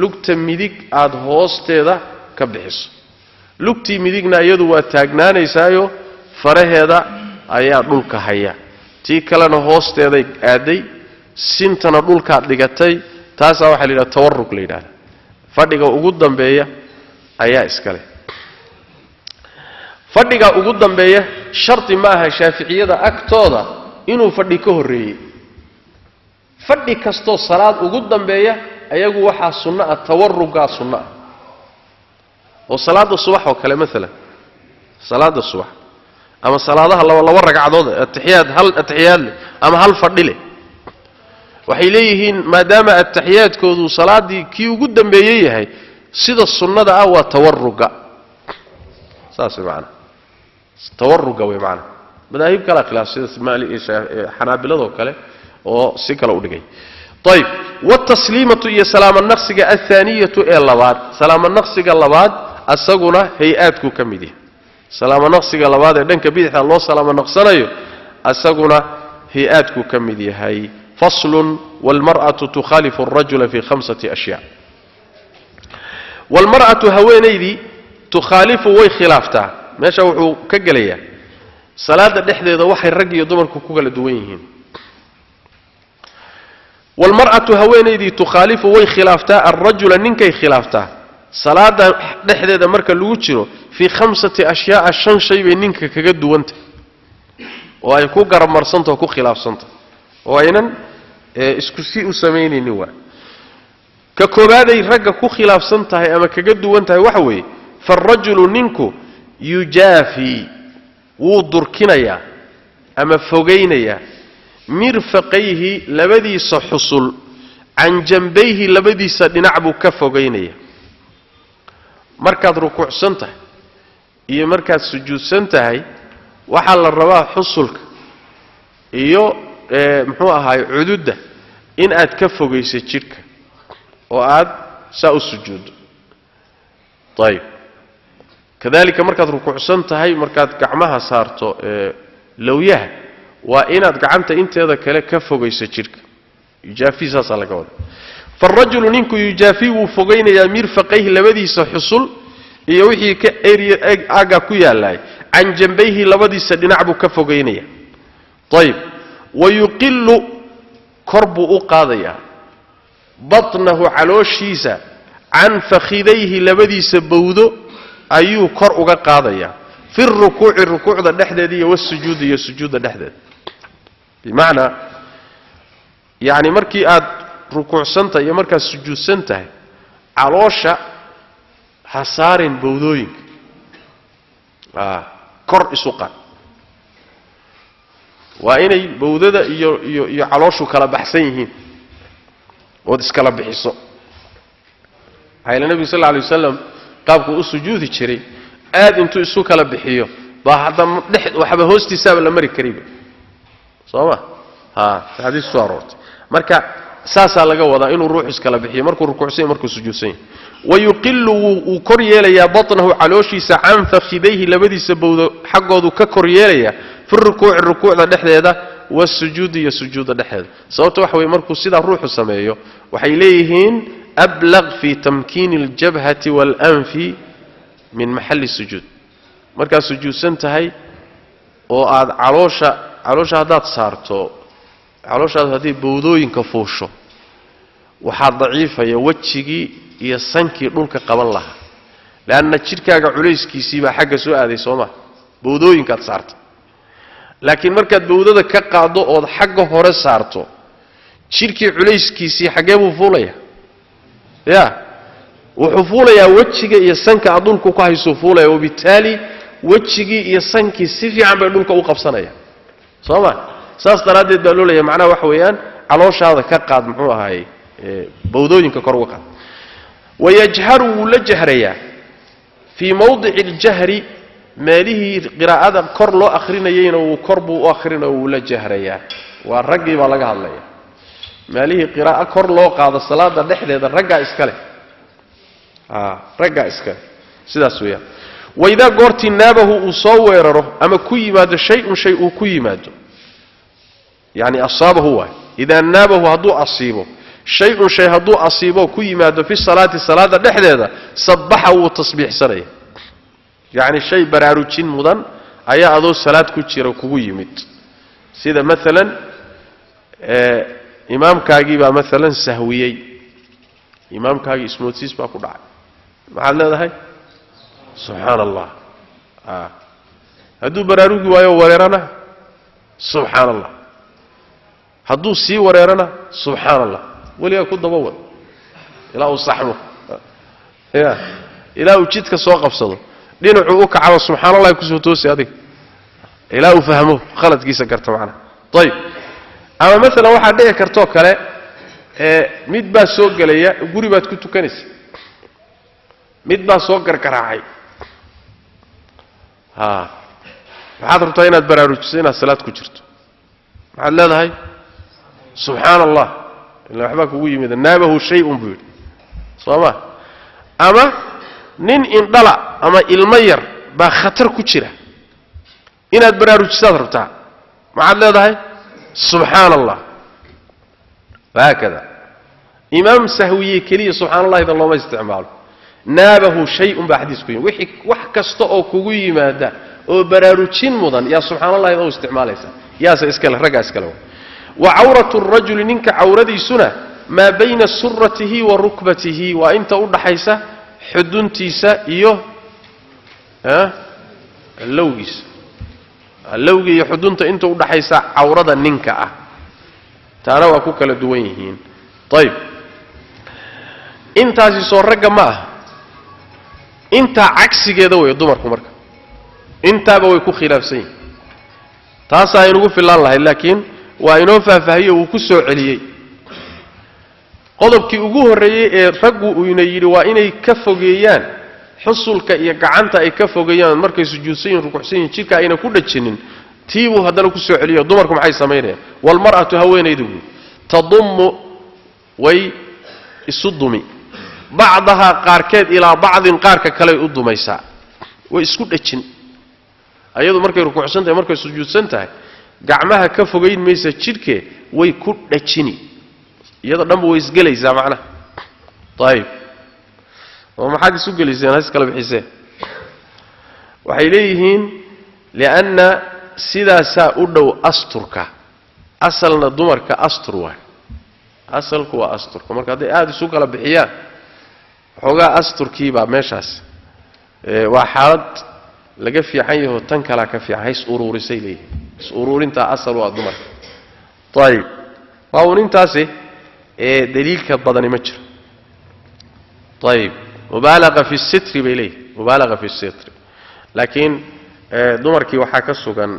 lugta midig aad hoosteeda ka bixiso lugtii midigna iyadu waa taagnaanaysaayo faraheeda ayaa dhulka haya tii kalena hoosteeday aaday sintana dhulkaad dhigatay taasaa waxaa la yidhaha tawaruk la yidhahda fadhiga ugu dambeeya ayaa iskale fadhiga ugu dambeeya sharti ma aha shaaficiyada agtooda inuu fadhi ka horreeyey fadhi kastoo salaad ugu dambeeya ayagu waxaa sunno ah tawarugaa sunno ah oo salaada subax oo kale maalan salaada subax ama salaadaha laba ragcadood ataxiyaad hal ataxiyaad leh ama hal fadhi leh waxay leeyihiin maadaama ataxiyaadkoodu salaadii kii ugu dambeeyey yahay sida sunnada ah waa tawaruga saas way macna tawaruga way macna madaahib kala khilaaf sida xanaabilada kale oo si kala u dhigay طيب والتسليمة هي سلام النقص الثانية إلى لباد سلام النقص لباد asaguna hay-aadku ka mid yahay salaamo naqsiga labaad ee dhanka bidixda loo salaamo naqsanayo asaguna hay-aadku ka mid yahay faslun walmar'atu tukhaalifu alrajula fi 5 ashyaa walmar'atu haweenaydii tukhaalifu way khilaaftaa meesha wuxuu ka gelayaa salaada dhexdeeda waxay rag iyo dumarku ku kala duwan yihiin walmar'atu haweenaydii tukhaalifu way khilaaftaa alrajula ninkay khilaaftaa salaada dhexdeeda marka lagu jiro fi 5 ashyaa 5 shay bay ninka kaga duwanta oo ay ku garamarsanto ku khilaafsanto oo aynan isku si u sameynaynin waa ka koobaday ragga ku khilaafsan tahay ama kaga duwan tahay waxa weeye farrajulu ninku yujaafi wuu durkinaya ama fogeynaya mirfaqayhi labadiisa xusul can jambayhi labadiisa dhinac buu ka fogeynaya markaad rukuucsan tahay iyo markaad sujuudsan tahay waxaa la rabaa xusulka iyo muxuu ahaay cududda in aad ka fogeyso jidhka oo aad saa u sujuuddo ayib kadalika markaad rukuucsan tahay markaad gacmaha saarto lawyaha waa inaad gacanta inteeda kale ka fogeyso jidhka yujaafi saasaa laga wada farrajulu ninku yujaafi wuu fogeynayaa mirfaqayhi labadiisa xusul iyo wixii ka aga ku yaalaay can jambayhi labadiisa dhinac buu ka fogeynaya ayib wayuqillu kor buu u qaadayaa batnahu calooshiisa can fakhidayhi labadiisa bawdo ayuu kor uga qaadayaa fi rukuuci rukuucda dhexdeeda iyo wasujuudi iyo sujuudda dhexdeeda bimacnaa yani markii aad rukuucsantahay iyo markaad sujuudsan tahay caloosha ha saarin bawdooyinka kor isu qaad waa inay bawdada iyo calooshu kala baxsan yihiin ood iskala bixiso hayla nabiga sallallahu alayhi wasallam qaabku u sujuudi jiray aad intuu isu kala bixiyo baa hadda waxba hoostiisa la mari kariba sooma hadiis soo aroortay marka saasa laga wadaa inuu ruux iskala bixiyo markuu rukuucsan markuu sujuudsan wayuqillu kor yeelaya batnahu calooshiisa can fakhidayhi labadiisa bawdo xaggoodu ka kor yeelaya fi rukuucda dhexdeeda wasujuudi iyo sujuudda dhexdeeda sababta waxa weeye markuu sidaa ruuxu sameeyo waxay leeyihiin ablaq fi tamkiini aljabhati walanfi min maxalli sujuud markaad sujuudsan tahay oo aad caloosha haddaad saarto calooshaad haddii bawdooyinka fuusho waxaa daciifaya wejigii iyo sankii dhulka qaban lahaa laanna jidhkaaga culayskiisii baa xagga soo aaday sooma bawdooyinkaad saarto laakiin markaad bawdada ka qaado ood xagga hore saarto jidhkii culayskiisii xaggee buu fuulaya ya wuxuu fuulayaa wejiga iyo sanka aad dhulka ku hayso fuulaya wabitaali wejigii iyo sankii si fiican bay dhulka u qabsanaya sooma saas daraaddeed baa loo leeyahay macnaha waxa weeyaan calooshaada ka qaad muxuu ahaayey bawdooyinka kor uga qaad wayajharu wuu la jahrayaa fii mawdici aljahri meelihii qiraa'ada kor loo akhrinayeyna wuu kor buu u akhrina wuu la jahrayaa waa raggii baa laga hadlaya meelihii qiraa'o kor loo qaado salaada dhexdeeda raggaa iskale raggaa iskale sidaas weeyaan waidaa goortii naabahu uu soo weeraro ama ku yimaado shay-un shay uu ku yimaado yani asaabahu waay idaa naabahu hadduu asiibo shay-un shay hadduu asiibo ku yimaado fi salaati salaada dhexdeeda sabbaxa wuu tasbiixsanaya yacni shay baraarujin mudan ayaa adoo salaad ku jira kugu yimid sida maalan imaamkaagii baa maalan sahwiyey imaamkaagii ismoodsiis baa ku dhacay maxaad leedahay subxaana allah hadduu baraarugi waayo wareerana subxaana allah hadduu sii wareerana subxaana allah weligaa ku daba wad ilaa uu saxmo ya ilaa uu jidka soo qabsado dhinacuu u kacaba subxaana allahi kusoo toosi adiga ilaa uu fahmo khaladkiisa garta macnaha ayib ama maalan waxaad dhici kartoo kale mid baa soo gelaya guri baad ku tukanaysa mid baa soo gargaraacay waxaad rabtaa inaad baraarujiso inaad salaad ku jirto maxaad leedahay subxaana allah ila waxbaa kugu yimid naabahu shay-un buu yidhi soo ma ama nin indhala ama ilmo yar baa khatar ku jira inaad baraarujisaad rabtaa maxaad leedahay subxaan allah haakada imaam sahwiye keliya subxaan allah idan looma isticmaalo naabahu shay-un baa xadiisku yimi wixii wax kasta oo kugu yimaada oo baraarujin mudan yaa subxaan allah idan u isticmaalaysa yaasa iskale raggaa iskale wa cawratu rajuli ninka cawradiisuna maa bayna suratihi wa rukbatihi waa inta u dhaxaysa xuduntiisa iyo lowgiisa lowga iyo xudunta inta u dhaxaysa cawrada ninka ah taana waa ku kala duwan yihiin ayib intaasi soo ragga ma ah intaa cagsigeeda way dumarku marka intaaba way ku khilaafsan yihiin taasaa inugu filaan lahayd laakiin waa inoo faahfaahiyo wuu ku soo celiyey qodobkii ugu horreeyey ee raggu uuna yidhi waa inay ka fogeeyaan xusulka iyo gacanta ay ka fogeeyaan markay sujuudsan yihiin rukuucsan yihiin jidhka ayna ku dhajinin tii buu haddana ku soo celiyo dumarku maxay samaynayaan walmar'atu haweenaydu tadummu way isu dumi bacdahaa qaarkeed ilaa bacdin qaarka kaley u dumaysaa way isku dhajin ayadu markay rukuucsan tahay markay sujuudsan tahay gacmaha ka fogayn maysa jidhkee way ku dhajini iyada dhanba way isgelaysaa macnaha ayib oo maxaad isu gelayseen has kala bixiseen waxay leeyihiin lianna sidaasaa u dhow asturka asalna dumarka astur waay asalku waa asturka marka hadday aada isu kala bixiyaan waxoogaa asturkiibaa meeshaas waa xaalad laga fiican yaho tan kalaa ka fiican hays uruurisay leeyihiin is uruurintaa asal waa dumarka ayib waa uun intaasi daliilka badani ma jiro ayib mubaalaqa fi sitri bay leeyihin mubaalaqa fi sitri laakiin dumarkii waxaa ka sugan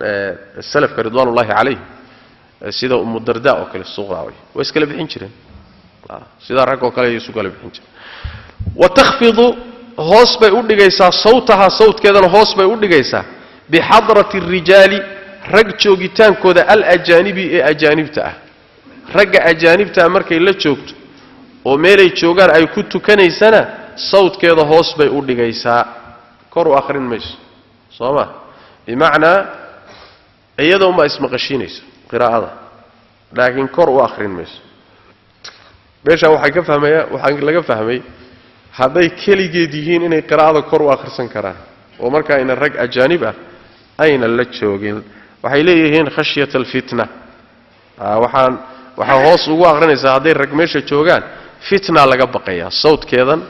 salafka ridwaan ullahi calayh sida umu darda oo kale suqraa way iskala bixin jireen sida rag oo kale ay isu kala bixin jireen watakhfidu hoos bay u dhigaysaa sawtaha sawtkeedana hoos bay u dhigaysaa bixadrati rijaali rag joogitaankooda alajaanibi ee ajaanibta ah ragga ajaanibta markay la joogto oo meelay joogaan ay ku tukanaysana sawtkeeda hoos bay u dhigaysaa kor u akhrin mayso sooma bimacnaa iyada uma ismaqashiinayso qiraa'ada laakiin kor u akhrin mayso meesha waxaa laga fahmay hadday keligeed yihiin inay qiraa'ada kor u akhrisan karaan oo markaa ina rag ajaanib ah ayna la joogin waxay leeyihiin khashyata alfitna waxaa hoos ugu akhrinaysaa hadday rag meesha joogaan fitna laga baqayaa sawtkeedan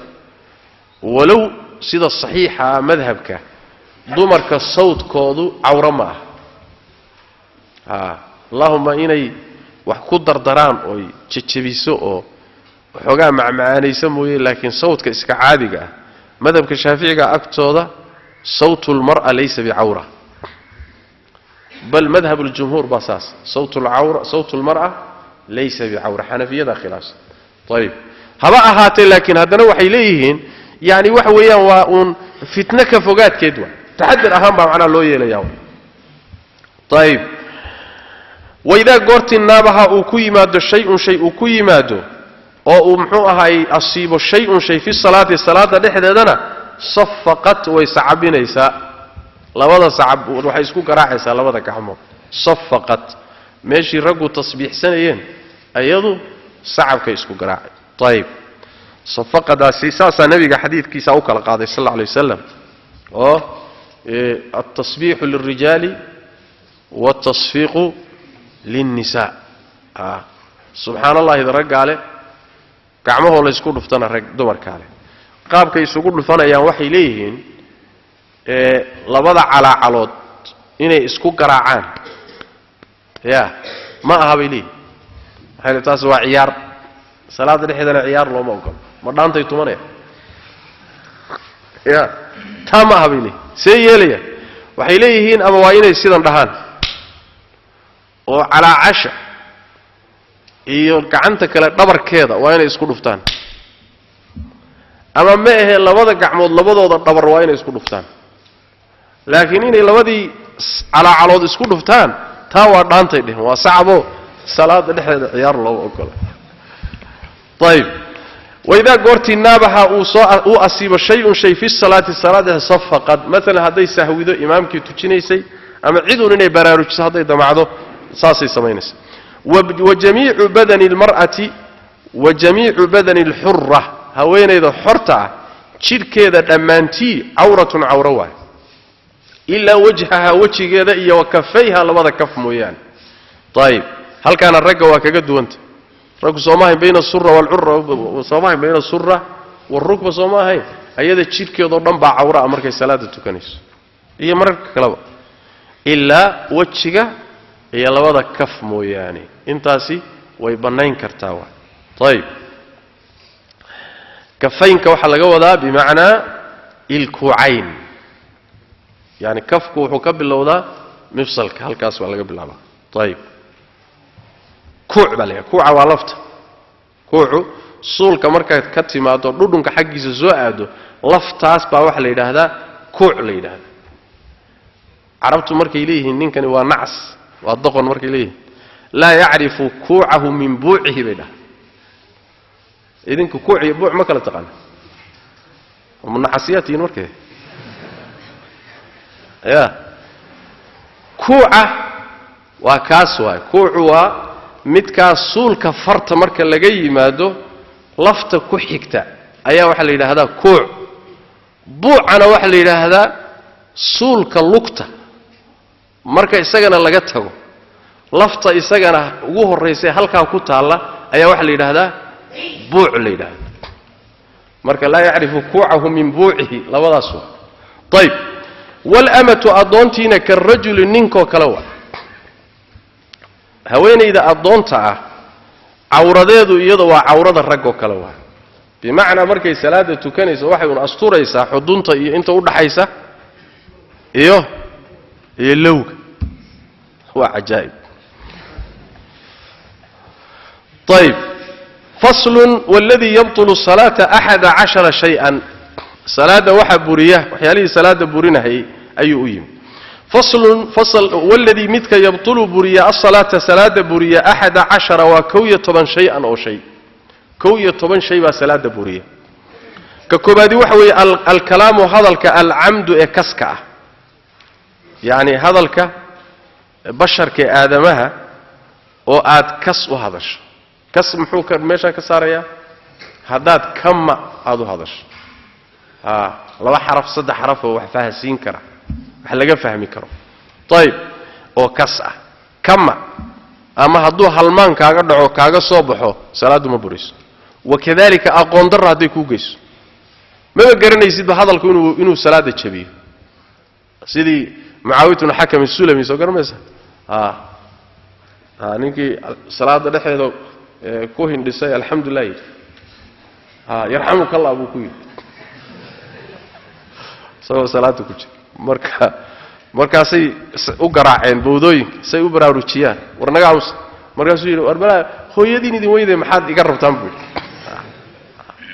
walow sida saxiixa madhabka dumarka sawtkoodu cawro ma aha allahuma inay wax ku dardaraan ooy jejebiso oo waxoogaa macmacaanaysa mooye laakiin sawtka iska caadiga ah madhabka shaaficiga agtooda sawtu lmar'a laysa bicawra bal madhab اljumhuur baa saas sawtu lmar'a laysa bicawra xanafiyada khilaafsan ayib haba ahaatee laakiin haddana waxay leeyihiin yani waxa weeyaan waa uun fitno ka fogaadkeed waa taxadir ahaan baa macnaha loo yeelayaa ayib waidaa goortii naabaha uu ku yimaado shay-un shay uu ku yimaado oo uu muxuu ahaay asiibo shay-un shay fi salaati salaada dhexdeedana safaqat way sacabinaysaa labada sacab waxay isku garaacaysaa labada gacmood safaqat meeshii raggu tasbiixsanayeen ayadu sacabkay isku garaacay ayib safaqadaasi saasaa nabiga xadiidkiisa u kala qaaday sal alla alay wasalam oo altasbiixu lilrijaali waaltasfiiqu lilnisaa subxaan allahi raggaale gacmahoo laysku dhuftana rag dumarkaale qaabkay isugu dhufanayaan waxay leeyihiin labada calaacalood inay isku garaacaan ya ma aha bay leeyihin maxay taas waa ciyaar salaada dhexdeedana ciyaar looma ogolo ma dhaantay tumanaya ya taa ma aha bay leeyihin see yeelaya waxay leeyihiin ama waa inay sidan dhahaan oo calaacasha iyo gacanta kale dhabarkeeda waa inay isku dhuftaan ama ma ahe labada gacmood labadooda dhabar waa inay isku dhuftaan laakiin inay labadii calaacalood isku dhuftaan taa waa dhaantay dhehen waa sacabo salaada dhexdeeda ciyaar looma ogola ayib وإذا قرت النابها أصيب شيء في الصلاة صفقت مثلا هذي سهويدو إمامك تجينيسي أما عيدون إني براروج هذي دمعضو صاصي سمينس وجميع بدن المرأة وجميع بدن الحرة هوين إذا حرتها شير كذا دمانتي عورة إلا وجهها وجه كذا إيا وكفيها لماذا كف مويان طيب هل كان الرقة وكقد وانت ركب صوماهين بين السرة والعرة وصوماهين بين السرة والركبة صوماهين أيضا تشير كذا ضمبع عورة أمرك الصلاة التكنيس هي مرك كلام إلا وجهك هي لماذا كف موياني انتاسي ويبنين كرتاوة طيب كفينك وحلقوا ذا بمعنى الكوعين يعني كفك وحكب الله ذا مفصلك هالكاس ولا قبل الله طيب كوع بالله كوع والفت كوع صول كمركة كتي ما تردون كحجز الزواد لفتاس بروح ليده هذا كوع ليده هذا عرفت مرك إليه إن كان هو نعس والضغط مرك إليه لا يعرف كوعه من بوعه بيده إذن كوع يبوع ما كلا تقال ومن نحسياتي مركه يا كوعه وكاسوا كوعوا midkaas suulka farta marka laga yimaado lafta ku xigta ayaa waxa la yiraahdaa kooc buucana waxa la yiraahdaa suulka lugta marka isagana laga tago lafta isagana ugu horeysay halka ku taala ayaa waxa la yiraahdaa buuc la yiraahdaa marka la yaarifu kuucahu min buucihi labadaas طيب والامه adoontiina ka rajul ninko kala waa haweenayda adoonta ah awradeedu iyada waa awrada rag oo kale waa bimaana markay salaada tukanayso waxay u asturaysaa xudunta iyo inta u dhaxaysa iyo lowga waa ajaayib طيب فصل والذي يبطل الصلاه 11 شيئا صلاه وحبوريه وحيالي صلاه بورينهي ايو يم فصل والذي متك يبطل بريا الصلاة صلاة بريا 11 وكوية طبعا شيئا أو شيء كوية طبعا شيء وصلاة بريا ككبادي وحوي الكلام هذا العمد كسكة يعني هذا بشر كآدمها وآد كس وهذاش كس محوك ماشا كساريا هذات كم هذا هذاش لو حرف صد حرف وحفاها سين كره حلقة فهمي كرو طيب أو كسأ كما أما هدو هالمان كاغا دعو كاغا صوبحو صلاة مبوريس وكذلك أقوندر هدي كوغيس ما بقرن يزيد بهذا الكون إنه صلاة الشبيه سيدي معاوية حكم السلمي سوكر مسا نيكي صلاة دحيدو كوهن دساي الحمد لله يرحمك الله أبو كوي سوى صلاة كوجي markaasay u garaaceen boodooyinka say u baraarujiyaan warnaga aws markaasuu yiri warbala hooyadiin idin weyday maxaad iga rabtaan buu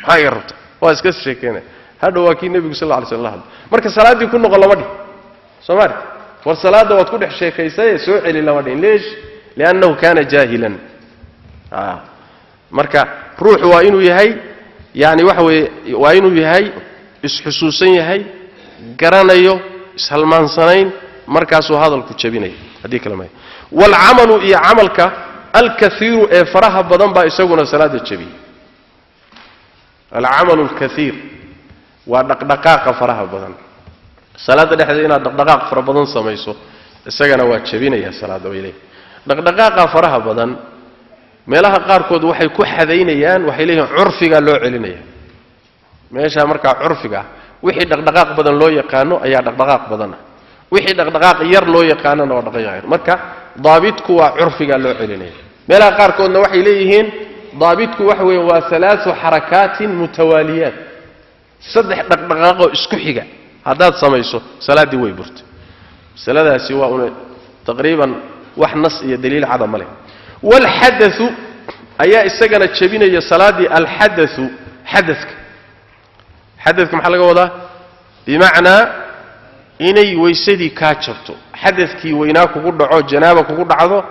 maxaa iga rabtaa waa iska sheekeena hadda waa kii nabiga sallallahu alayhi wasallam marka salaadii ku noqon lama dhig Soomaali war salaada waad ku dhex sheekaysay soo celi lama dhig leesh lianahu kana jaahilan marka ruuxu waa inuu yahay yaani waxa weey waa inuu yahay isxusuusan yahay garanayo ishalmaan sanayn markaasuu hadalku jabinay hadii kale ma wal amalu iyo amalka al kathiru ee faraha badan ba isaguna salaada jabiy al amalu al kathir wa dhaqdhaqaaqa faraha badan salaada dhexdeeda inaad dhaqdhaqaaq fara badan samayso isagana waa jabinaya salaada weylay dhaqdhaqaaqa faraha badan meelaha qaar kood waxay ku xadeynayaan waxay leeyihiin urfiga loo celinaya meesha marka urfiga wixii dhaqdhaqaaq badan loo yaqaano ayaa dhaqdhaqaaq badan wixii dhaqdhaqaaq yar loo yaqaano waa dhaqdhaqaaq marka daabitku waa urfiga loo celinay meelaha qaar koodna waxay leeyihiin daabitku wax weey waa salaasu harakaatin mutawaliyat saddex dhaqdhaqaaq oo isku xiga hadaad samayso salaadii way burtay saladaasi waa una taqriiban wax nas iyo daliil cad ma leh wal hadathu ayaa isagana jabinaya salaadii al hadathu hadathka حدثك محل قوضة بمعنى إني ويسدي كاتشبتو حدثكي ويناكو قد عو جنابك قد عضو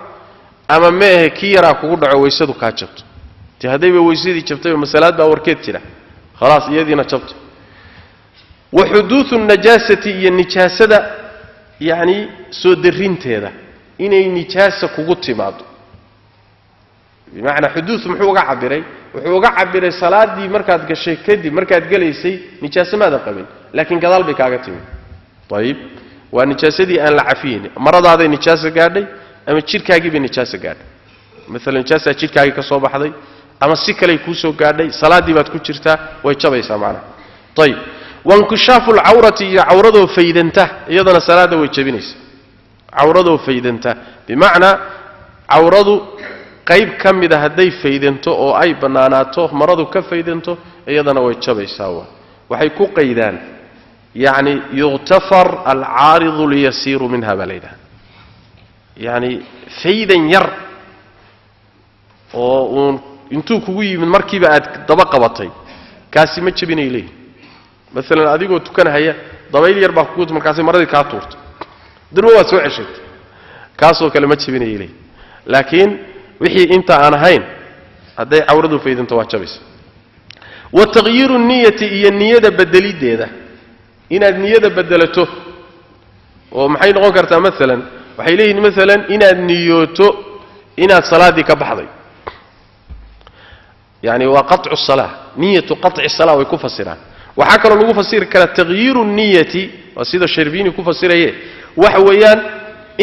أما ميه كيراكو قد عو ويسدو كاتشبتو تهدي بويسيدي شبتي ومسالات باوركيت جرا خلاص يدينا شبت وحدوث النجاسة هي النجاسة يعني سودرين تهذا إن النجاسة كوجت معه بمعنى حدوث محوقة عبري وحوقة عبري صلاة دي مركز كشيء كدي مركز جلسي نجاسة ماذا قبل لكن كذا بكاغتين طيب والنجاسة دي أنا لعفين مرض هذا النجاسة قاعدة أما تشير كاجي بالنجاسة قاعدة مثلا نجاسة تشير كاجي كصوب حدي أما السكة يكوسو قاعدة صلاة دي بتكون شرتها ويتشبه سامعنا طيب وانكشاف العورة عورته فيدنته أيضا صلاة ويتشبينيس عورته فيدنته بمعنى عورته قيب كم إذا هدي فيدنته أو أي بناناته مرضه كفيدنته أيضا ويتشبه سوا وحيكون قيدان يعني يغتفر العارض ليسير منها بليدا يعني فيدا ير وانتو كوي من مركبة طبقة بطي كاسي ما تشبين إليه مثلا أديكو تكن هيا ضبيل يربع كوت من كاسي مرضي كاتورت دلوا سوء عشت كاسو كلمة تشبين إليه لكن وحي انت أنا هين هدي عورضو فيدا تواجبس وتغيير النية هي النية بدلي ده إن النية بدلته ومحين غوكرتها مثلا وحيلين مثلا إن النيوتو إن الصلاة دي كبحضي يعني وقطع الصلاة نية قطع الصلاة ويكون فسرها وحكرا نقول فسير كان تغيير النية وسيد الشربين يكون فسير ايه وحويان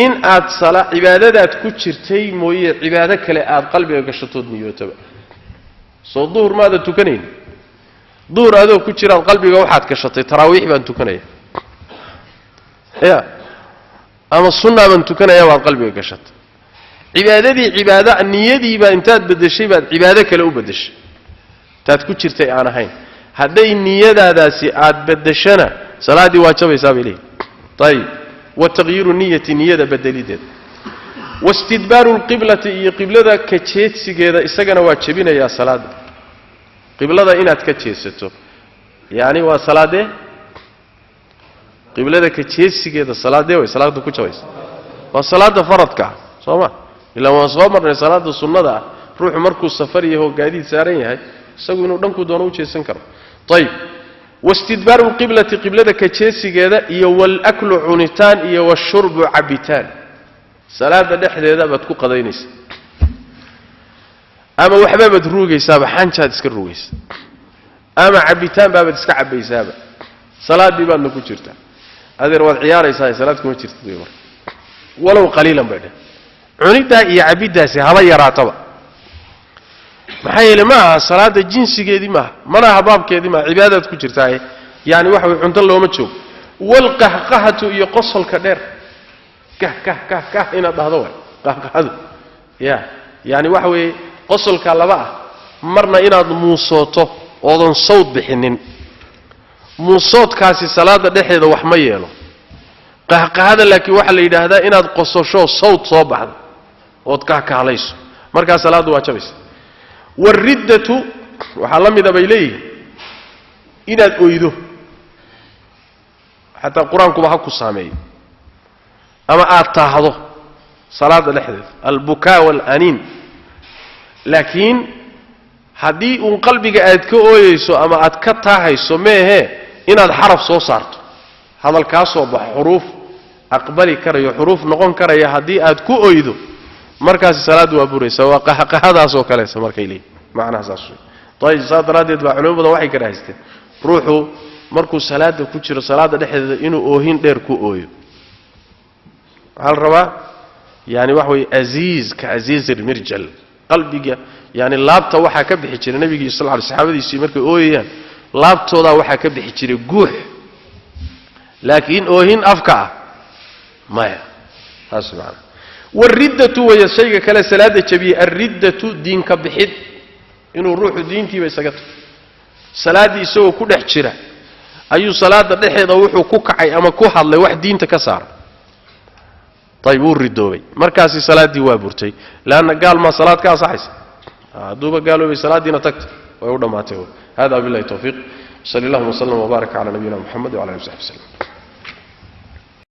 إن آد صلاة عبادات كتشرتي موية عبادك لآد قلبي وقشتود نيوتو سو الظهر ماذا تكنين ظهر هذا كتشران قلبي وحاد كشتي تراويح بان تكنين يا أما السنة بان تكنين وان قلبي وقشت عبادتي عبادة النية دي بان انتاد بدشي بان عبادك لأو بدش تاد كتشرتي أنا هين هذي النية دا سيئات بدشنا صلاة دي واجب يسابي ليه طيب وتغيير النية نية بدلي دي واستدبار القبلة هي قبلة كتشيت سيجدا إسقنا واجبين يا صلاة قبلة إنها تكتشيتو يعني وصلاة دي قبلة كتشيت سيجدا صلاة دي وصلاة دو كتشويس والصلاة فرض كا صوما إلا ما صومر صلاة السنة ده روح مركز سفريه هو قاعد يسارين هاي سوي إنه دمكو دونو شيء سنكر طيب واستدبار القبلة قبلة كتشيسي كذا والأكل عنتان والشرب عبتان صلاة دحدة هذا بتكون قضينيس أما وحبة بدروجي سابة حنشة تسكر رويس أما عبتان باب تسكع عبي سابة صلاة دي بان نكون شرطة هذا رواد عيار يساي صلاة كون شرطة ديور ولو قليلا بعده عنتها هي عبيدها سهلا يراتبا maxay ilmaha salaada jinsigeedii ma mana habaabkeedii ma cibaadad ku jirtaa yaani waxa uu cunto looma joog wal qahqahatu iyo qosolka dheer kah ina dhahdo way qahqahadu yaani waxa weey qosolka laba ah marna inaad muusooto oodan sawd bixinin muusoodkaasi salaada dhexeeda wax ma yeelo qahqahada laakiin waxa la yiraahdaa inaad qososho sawd soo baxdo ood kahkaalayso marka salaadu waa jabaysa والردة وحلم إذا بيليه إن أويده حتى القرآن كما حكوا السامي أما أتاهضه صلاة الحدث البكاء والأنين لكن هدي قلبك أدكو أويسو أما أتكتها يسو ميه إن الحرف سو صارت هذا الكاسو بحروف أقبلي كري حروف نقون كري هدي أدكو أويده مركز صلاة وابوريسا وقهقهذا سو كليسا مركيلي معناها ساسو طيب صلاة راديد وعلوم بدا waxay karaysteen ruuxu markuu salaada ku jiro salaada dhexdeeda inuu oohin dheer ku ooyo hal raba yani wax way aziz ka aziz almirjal qalbiga yani laabta waxa ka bixi jiray nabiga sallallahu alayhi saxaabadiisii markay ooyayaan laabtooda waxa ka bixi jiray guux laakiin oohin afka ma asmaan والردة وهي شيء كلا سلادة جبيه الردة دين كبحد إنه روح دينتي بيسقط سلادة يسوي كل حشرة أي صلاة دحية روح كوكعي أما كوحة اللي واحد دين تكسر طيب والردوي مركز صلاة دي وابورتي لأن قال ما صلاة كان صحيح دوبا قالوا بصلاة دينا تكت ويوضع ما تهو هذا بالله التوفيق صلى الله وسلم وبارك على نبينا محمد وعلى آله وصحبه وسلم